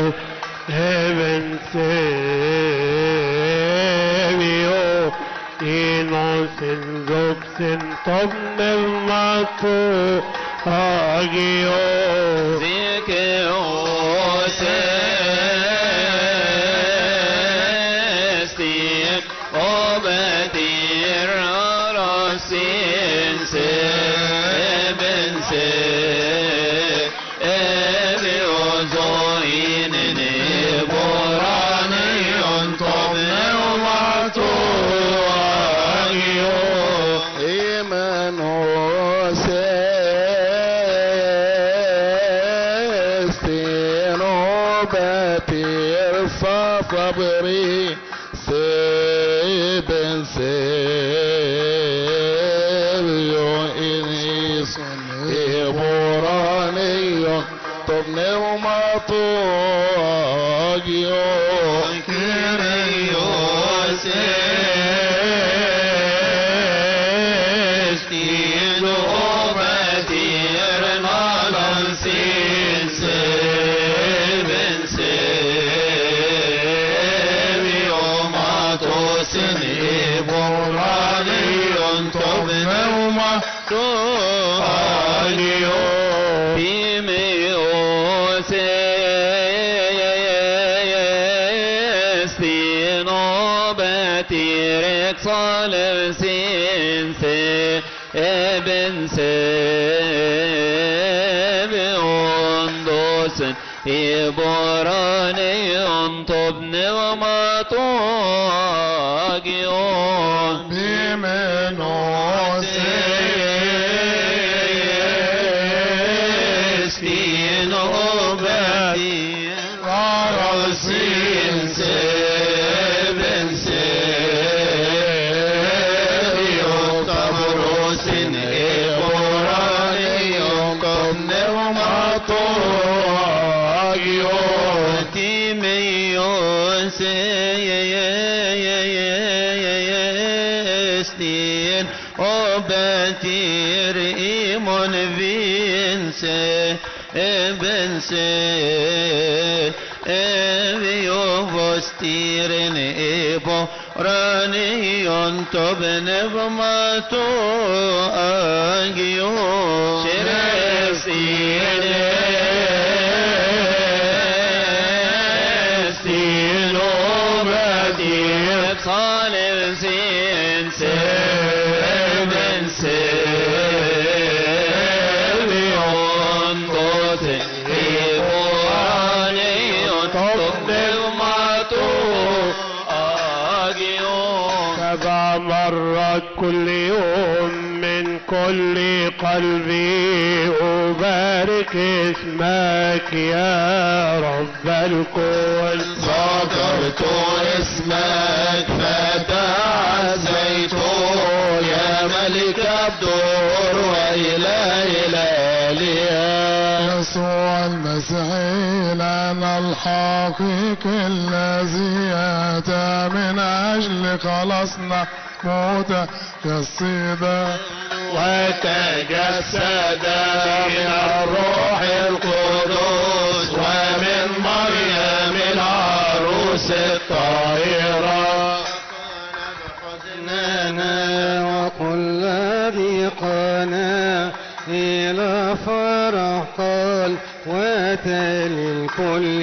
Speaker 5: Heaven Sevio, Inosin Zoxin Tobnel Matu, Agio,
Speaker 12: Zikeo
Speaker 9: صبري سيبن سيبيو إنيس إبرانيو طبني ومطاقيو كريو سيستين وبديرنا لنسين سيبن
Speaker 12: إبراني طبن ومطاقيون
Speaker 9: بمنو
Speaker 12: سيستين وبدي
Speaker 9: رسين سيبن سيبيو
Speaker 12: تبرس إبراني طبن ومطاقيون تيميون سيستين وبتير إيمون فينسي بنسي أبيو فستيرن إبو رانيون تبن بماتو أجيو شرسين سين وبدير صالح سين سيبن سيبيون توتي إبوانيون تبني وماتو أجيون
Speaker 5: 7 مرات كل يوم من كل قلبي أبارك اسمك يا رب الكل
Speaker 9: ذكرت اسمك فتعزيت يا ملك الدور وإله الآلهة يسوع المسيح لنا الحقيقي الذي أتى من أجل خلصنا موت كالصيدا
Speaker 12: وتجسد من الروح القدس ومن مريم العروس الطاهرة
Speaker 13: حزننا وكل ضيقنا إلى فرح قال وتلي الكل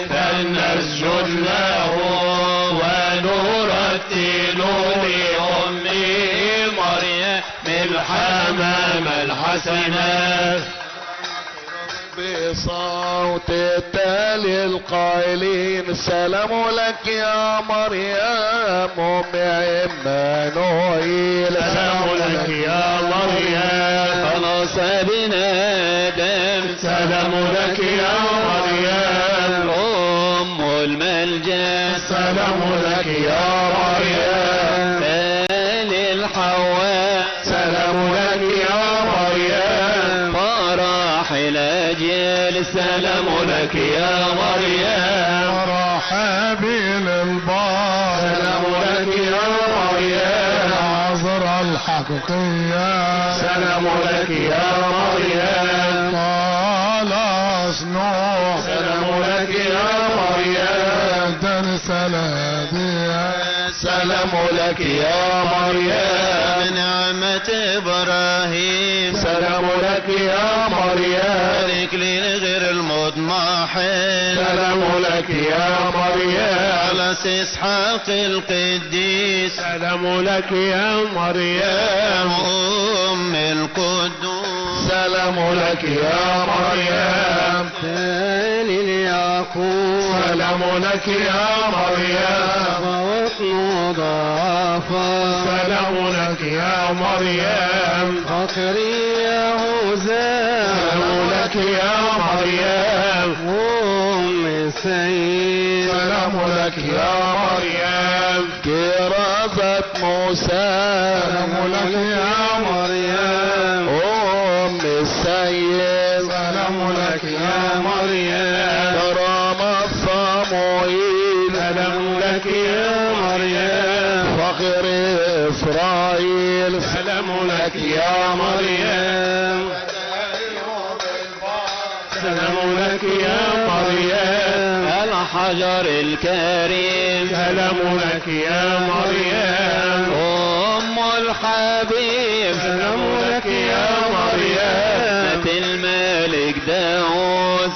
Speaker 12: فلنسجد له ونرتل لأمه مريم الحمام الحسنات
Speaker 9: بصوت التالي القائلين سلام لك يا مريم أم عمانوئيل
Speaker 5: سلام لك يا مريم
Speaker 12: خلاص بنا آدم
Speaker 5: سلام لك يا مريم
Speaker 12: أم الملجأ
Speaker 5: سلام لك يا مريم
Speaker 12: تالي الحواء
Speaker 5: سلام لك يا مريم
Speaker 12: فرح الأجيال سلام لك يا مريم
Speaker 9: رحابي للبار حقيقية
Speaker 11: سلام لك يا مريم
Speaker 9: خلاص نوح
Speaker 11: سلام لك يا مريم
Speaker 9: ترسل هدية
Speaker 11: سلام لك يا مريم
Speaker 6: نعمة إبراهيم
Speaker 11: سلام لك يا مريم
Speaker 6: إكليل غير المضمحل
Speaker 11: سلام لك يا مريم
Speaker 6: على إسحاق القديس
Speaker 11: سلام لك يا مريم
Speaker 6: أم القدوس
Speaker 11: سلام لك يا مريم
Speaker 13: تالي اليعقوب
Speaker 11: سلام لك يا مريم
Speaker 13: ووطن ضعفا
Speaker 11: سلام لك يا مريم
Speaker 13: فقري يهوذا
Speaker 11: سلام لك يا مريم
Speaker 13: أم السيد
Speaker 11: سلام لك يا مريم كرازة موسى
Speaker 9: سلام لك يا
Speaker 13: مريم
Speaker 11: أم السيد
Speaker 9: سلام لك يا
Speaker 11: مريم كرامة صموئيل
Speaker 13: سلام لك يا مريم
Speaker 11: فخر إسرائيل
Speaker 13: سلام لك يا مريم سلام لك يا مريم
Speaker 12: الحجر الكريم
Speaker 13: سلام لك يا مريم
Speaker 12: أم الحبيب
Speaker 13: سلام لك يا مريم
Speaker 12: الملك داود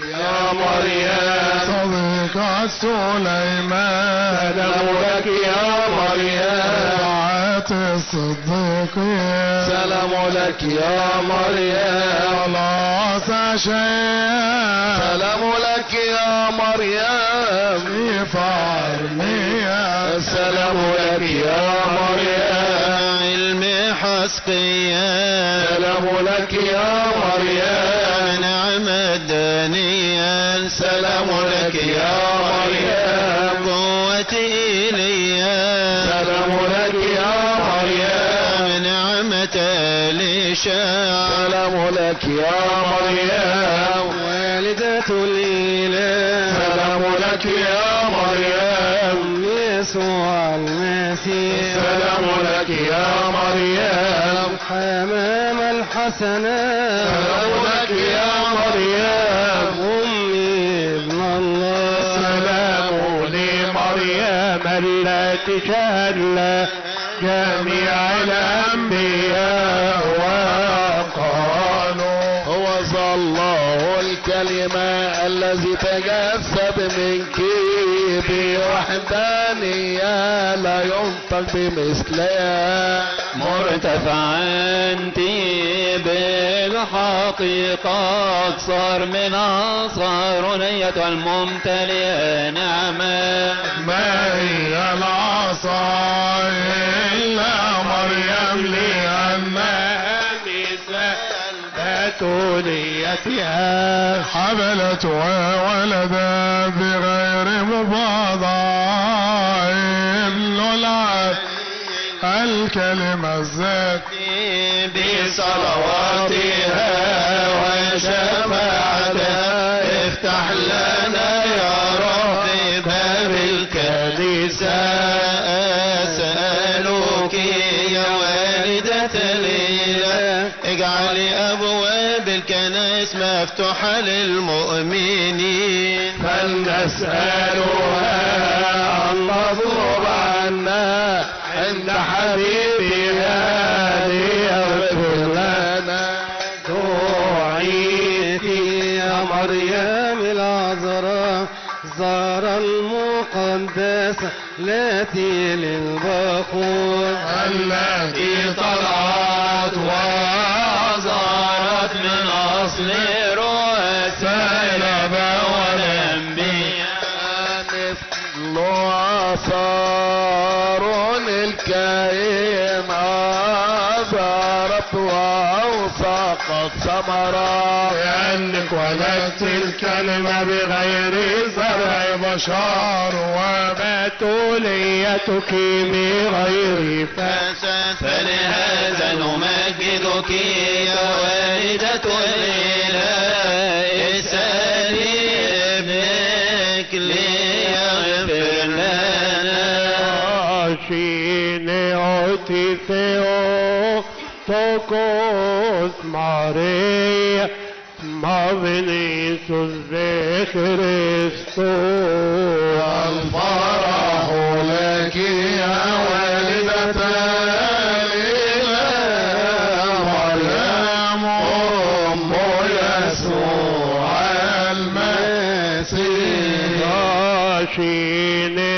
Speaker 11: يا مريم
Speaker 9: صديقة سليمان
Speaker 11: سلام لك يا مريم
Speaker 9: طاعة الصديقين
Speaker 11: سلام لك يا مريم
Speaker 9: خلاص أشياء
Speaker 11: سلام لك يا مريم
Speaker 9: في عرمية
Speaker 11: سلام لك يا مريم
Speaker 6: علم حسقيا
Speaker 11: سلام لك يا مريم
Speaker 6: نعم الدانيال
Speaker 11: سلام لك يا مريم
Speaker 6: قوة إيليا
Speaker 11: سلام لك يا مريم
Speaker 6: نعمة الإشاع
Speaker 11: سلام لك يا مريم
Speaker 13: والدة الإله
Speaker 11: سلام لك يا مريم
Speaker 13: يسوع المسيح
Speaker 11: سلام لك يا مريم
Speaker 13: حمام الحسنات
Speaker 11: سلام لك يا مريم
Speaker 13: أمي ابن الله
Speaker 11: سلام لمريم التي شهد جميع الأنبياء وقالوا هو الله الكلمة الذي تجسد منك بوحدانية لا ينطق بمثلها
Speaker 12: مرتفعا أنت بالحقيقة أكثر من أصغر أيتها الممتلئة نعمة
Speaker 9: ما هي العصا إلا مريم لأنها
Speaker 11: بتوليتها
Speaker 9: حملت وولدت بغير مباضع ابن العبد الكلمة الذاتي
Speaker 6: بصلواتها وشفاعتها افتح لنا يا رب باب الكنيسة أسألك يا والدة الإله اجعلي أبواب الكنائس مفتوحة للمؤمنين
Speaker 11: فلنسألها أن تطلب عنا عند حبيبها ليغفر لنا
Speaker 13: دعيك يا مريم العذراء زار المقدسة التي للبخور
Speaker 11: التي طلعت وظهرت من أصل رؤساء والأنبياء مثل عصار الكريم أظهرت وأوثقت ثمرة
Speaker 9: لأنك ولدت الكلمة بغير زرع بشر وبتوليتك بغير
Speaker 6: فساد فلهذا نمجدك يا والدة الإله اسألي ابنك ليغفر لنا
Speaker 11: عشيني
Speaker 9: ti Theo Tokos Maria Mavenisus Christus
Speaker 11: الفرح لك يا والدة الإله مريم أم يسوع المسيح
Speaker 9: Dashine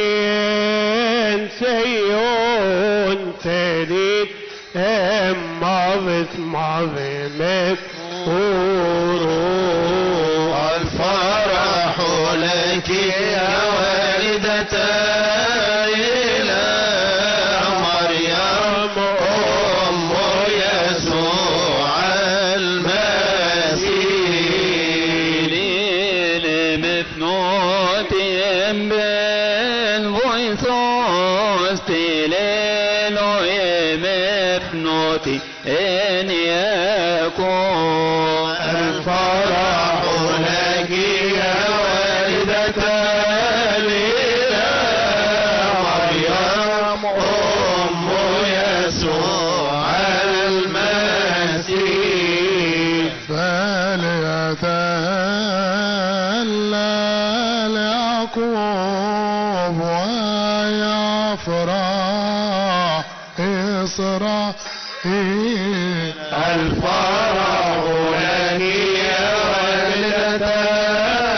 Speaker 9: oçerin seyon terit emmavet mavemek
Speaker 11: الفرح لك يا والدة إله مريم أم يسوع المسيح
Speaker 12: للمثنوت بالفويصوص تليلو يمثنوتي إن يكون
Speaker 11: الفرح لك يا والدة الإله مريم أم يسوع المسيح
Speaker 9: فليتهلل يعقوب ويفرح إسرائيل
Speaker 11: الفرح لك يا والدة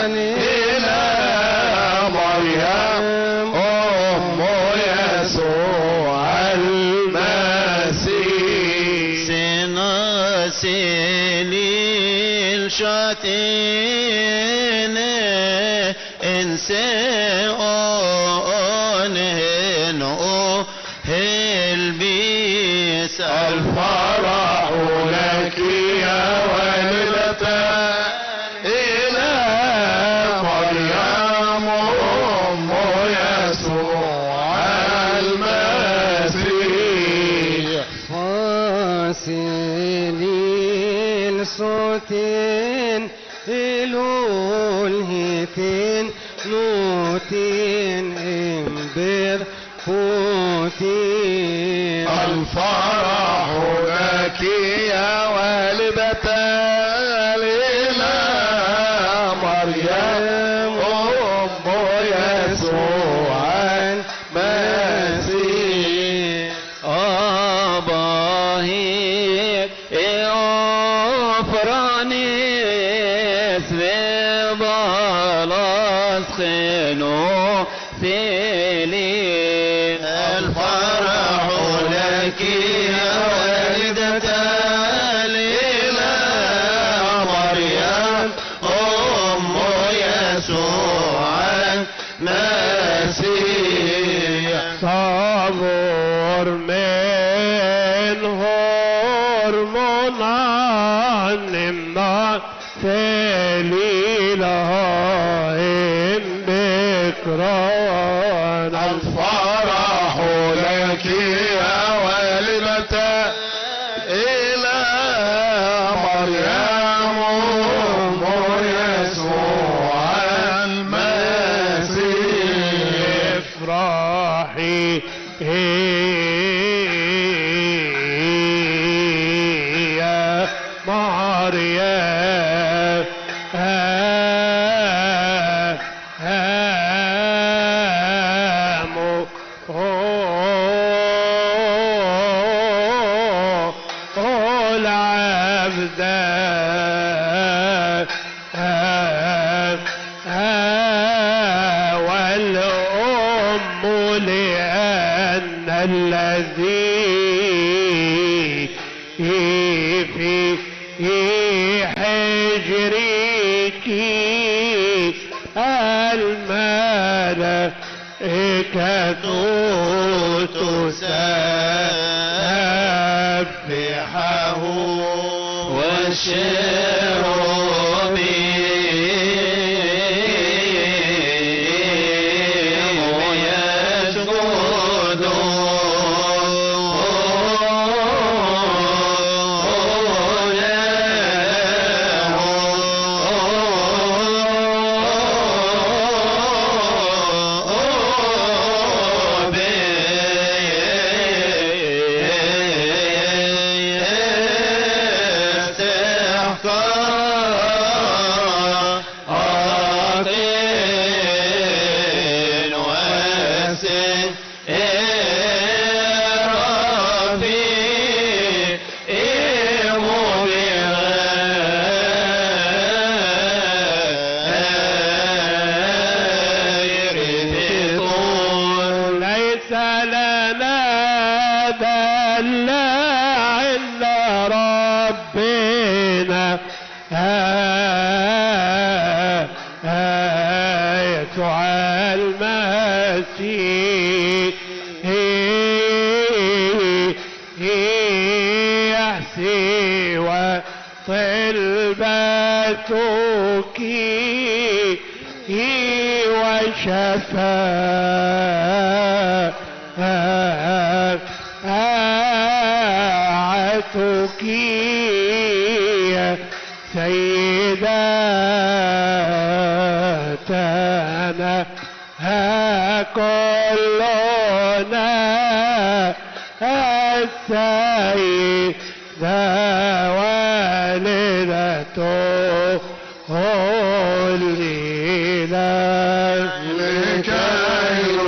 Speaker 11: الإله مريم أم يسوع المسيح
Speaker 6: سناسيل شاتين انسان هنو هلبيس
Speaker 11: الفرح لك يا والدة إله مريم أم يسوع المسيح
Speaker 13: فاسلين صوتين الولهتين نوتين امبر فوتين
Speaker 11: الفرح لك يا والدة الإله مريم أم يسوع المسيح
Speaker 12: أباهيك إفرانيس ببالاس خنو ثيلين
Speaker 6: الفرح لك يا والدة الإله مريم أم يسوع المسيح
Speaker 9: صبر من هرمونان النار تليلها إن بكران
Speaker 11: الفرح لك يا والدة إله مريم أم يسوع المسيح
Speaker 9: افرحي يا مريم والأم لأن الذي في حجرك الملائكة تسبحه يسوع المسيح سوى طلبتك وشفاعتك يا سيداتنا كلنا السيدة والدته الإله لكي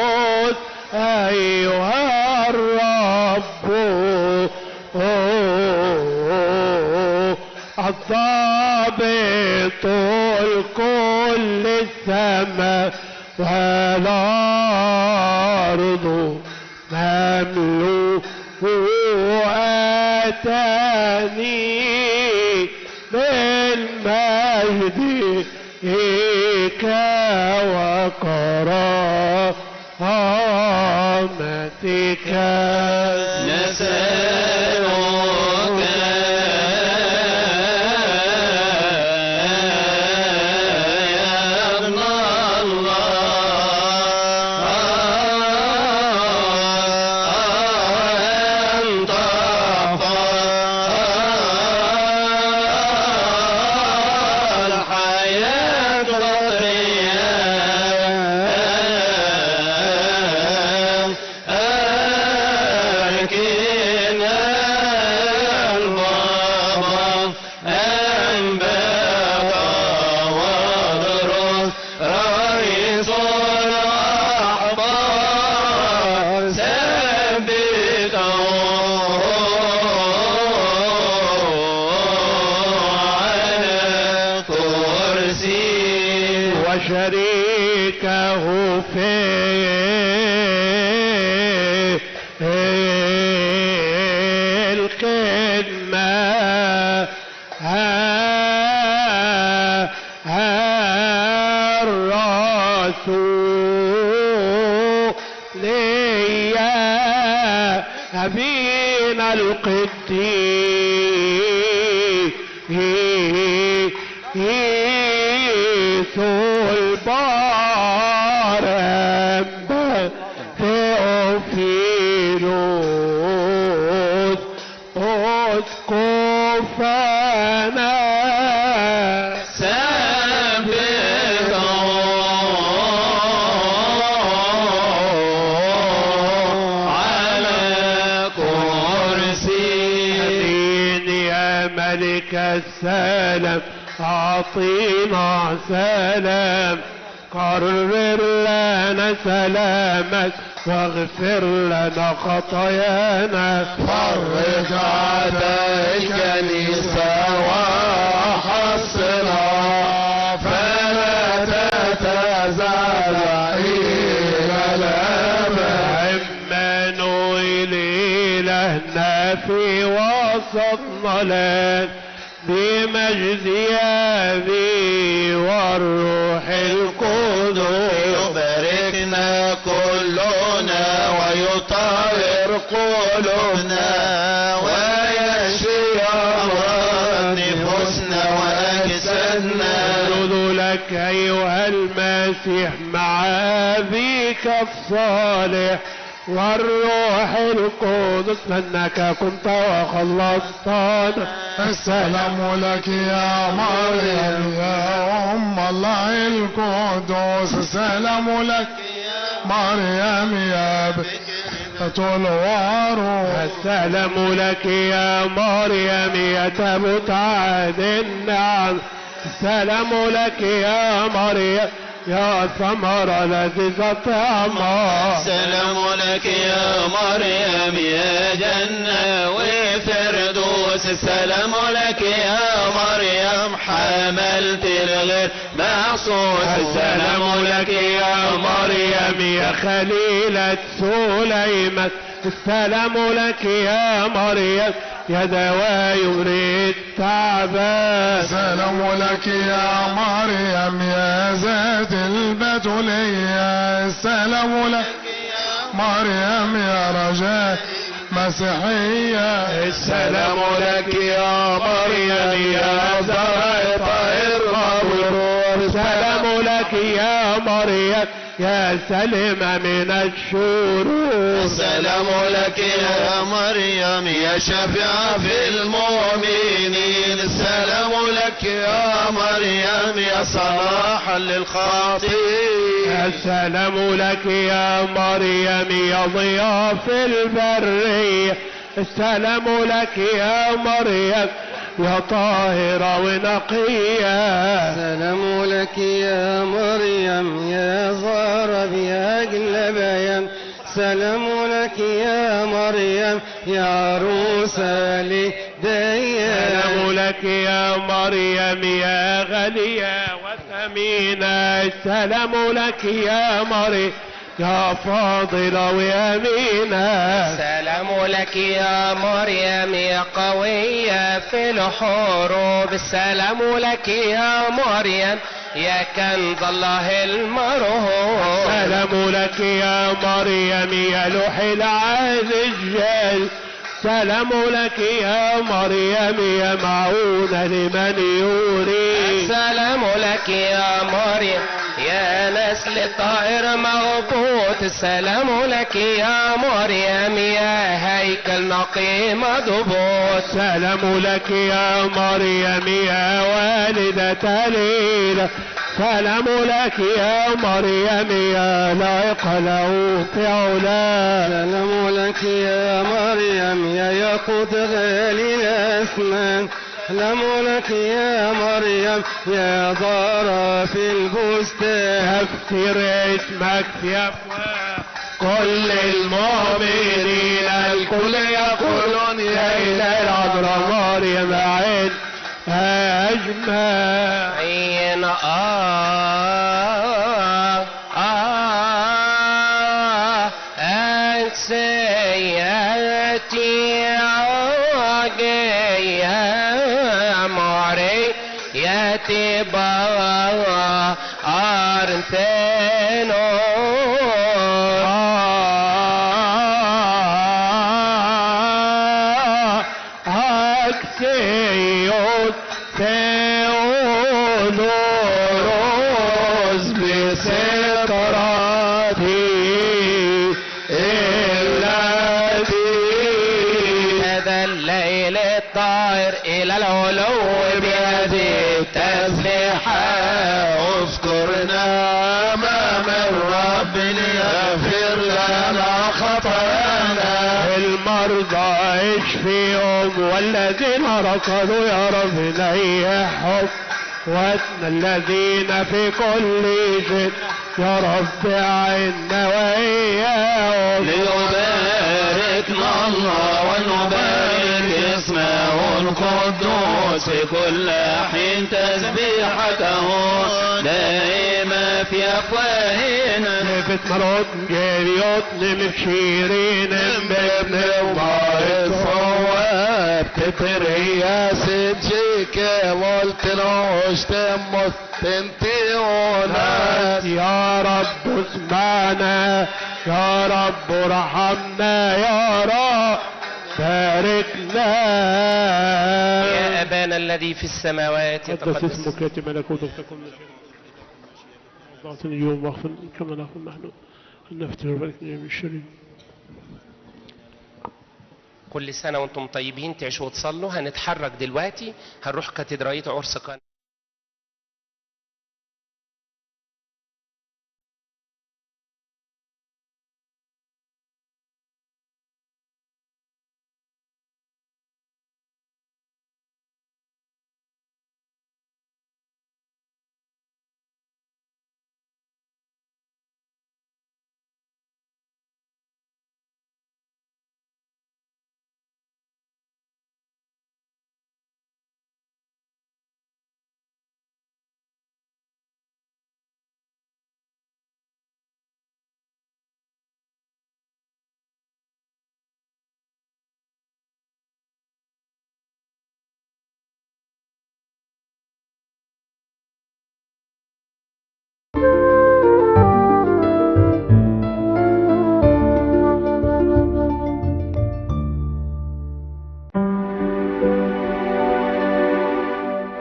Speaker 9: نسبحك أيها الرب الضابط الكل السماء والأرض مملوءتني بالمجد وكرامتك نسألك يا ابن الله أن تحفظ الحياة وشريكه في الخدمة الرسول يا أبينا القديس البارم ثيوفيلوس اسقفنا ملك السلام أعطينا سلام قرر لنا سلامك واغفر لنا خطايانا فرج عدائك الكنيسة وحصنا فلا تتزعزع إلى الأبد عمانويل إلهنا في وسطنا الملك بمجد أبي والروح القدس
Speaker 6: يباركنا كلنا ويطهر قلوبنا ويشفي أمراض نفوسنا وأجسادنا.
Speaker 9: نسجد لك أيها المسيح مع أبيك الصالح والروح القدس لأنك كنت وخلصتنا.
Speaker 14: السلام لك يا مريم يا أم الله القدوس. السلام لك مريم يا بكرة الوروح.
Speaker 9: السلام لك يا مريم يا تابوت عهد النعم. السلام لك يا مريم يا ثمرة لذيذة طعمها.
Speaker 6: السلام لك يا مريم يا جنة وفردوس. السلام لك يا مريم حملت الغير محصوص.
Speaker 9: السلام لك يا مريم يا خليلة سليمان. السلام لك يا مريم يا دواء يريد تعبان.
Speaker 14: السلام لك يا مريم يا ذات البتولية. السلام لك يا مريم يا رجاء مسيحية.
Speaker 9: السلام لك يا مريم يا زرع طائر الروح. السلام لك يا مريم يا سلمة من الشرور.
Speaker 6: السلام لك يا مريم يا شفيعة في المؤمنين. السلام لك يا مريم يا صلاحا للخاطئين.
Speaker 9: السلام لك يا مريم يا ضياء في البرية. السلام لك يا مريم يا طاهرة ونقية.
Speaker 13: السلام لك يا مريم يا زهرة بأجل بيان. سلام لك يا مريم يا عروسة لديان.
Speaker 9: سلام لك يا مريم يا غالية وثمينة. السلام لك يا مريم يا فاضلة وأمينة.
Speaker 3: سلام لك يا مريم يا قوية في الحروب. السلام لك يا مريم يا كنز الله المرهوب.
Speaker 9: سلام لك يا مريم يا لوح العهد الجل. سلام لك يا مريم يا معونة لمن يريد.
Speaker 3: السلام لك يا مريم يا نسل الطائر مغبوط. السلام لك يا مريم يا هيكل نقي مضبوط.
Speaker 9: سلام لك يا مريم يا والدة ليلى. سلام لك يا مريم يا لائق له في علا.
Speaker 13: سلام لك يا مريم يا ياقوت غالي الأثمان. سلام لك يا مريم يا ضارة في البستان.
Speaker 9: افتر اسمك في أفواه كل المؤمنين. الكل يقولون يا إله العذراء مريم عين أجمعين.
Speaker 3: أنت سيدتي عاقي يا مريم يا تبا أرثنو.
Speaker 9: أكسيوت ثيولوروس بسكراتي
Speaker 3: هذا الليل الطائر إلى العلو بهذه التسبيحة.
Speaker 6: اذكرنا أمام الرب ليغفر لنا خطايانا.
Speaker 9: المرضى اشفيهم والذين ركضوا يا رب نيحهم. واتنا الذين في كل شيء يا رب عنا وإياهم.
Speaker 6: ليباركنا الله ونبارك
Speaker 12: اسمه القدوس في كل حين تسبيحته دائما في أفواهنا
Speaker 9: نفت مرات جريات نمشيرين بابن ومارد صواب تتريا سنجيك والتنوش تمت تنتيونا يا رب اسمعنا يا رب ارحمنا يا رب باركنا
Speaker 3: يا أبانا الذي في السماوات
Speaker 5: قدس اسمك يأتي ملكوتك تكن مشيئتك أعطني اليوم واغفر كما نغفر نحن نفتر وباركنا من الشرير.
Speaker 3: كل سنة وانتم طيبين تعيشوا وتصلوا. هنتحرك دلوقتي هنروح كاتدرائية عرس قنا.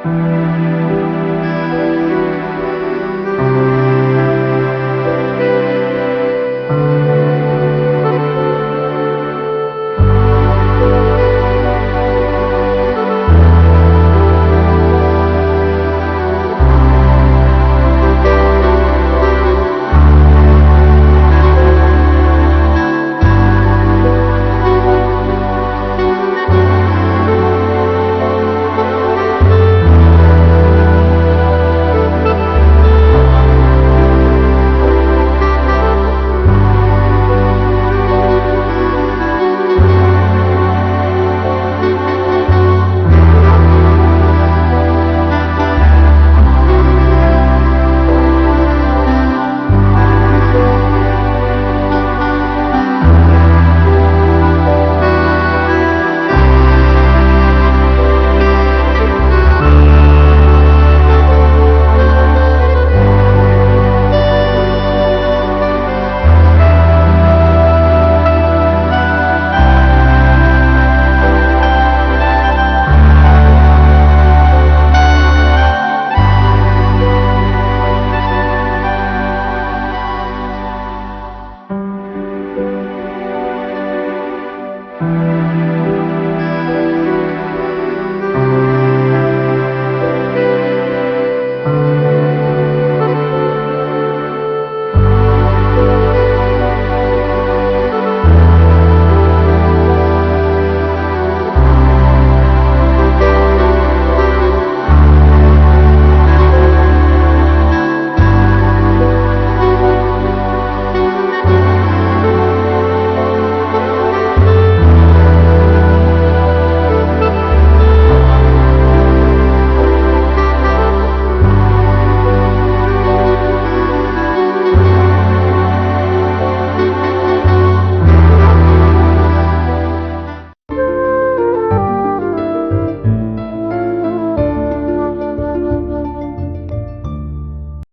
Speaker 9: Thank you.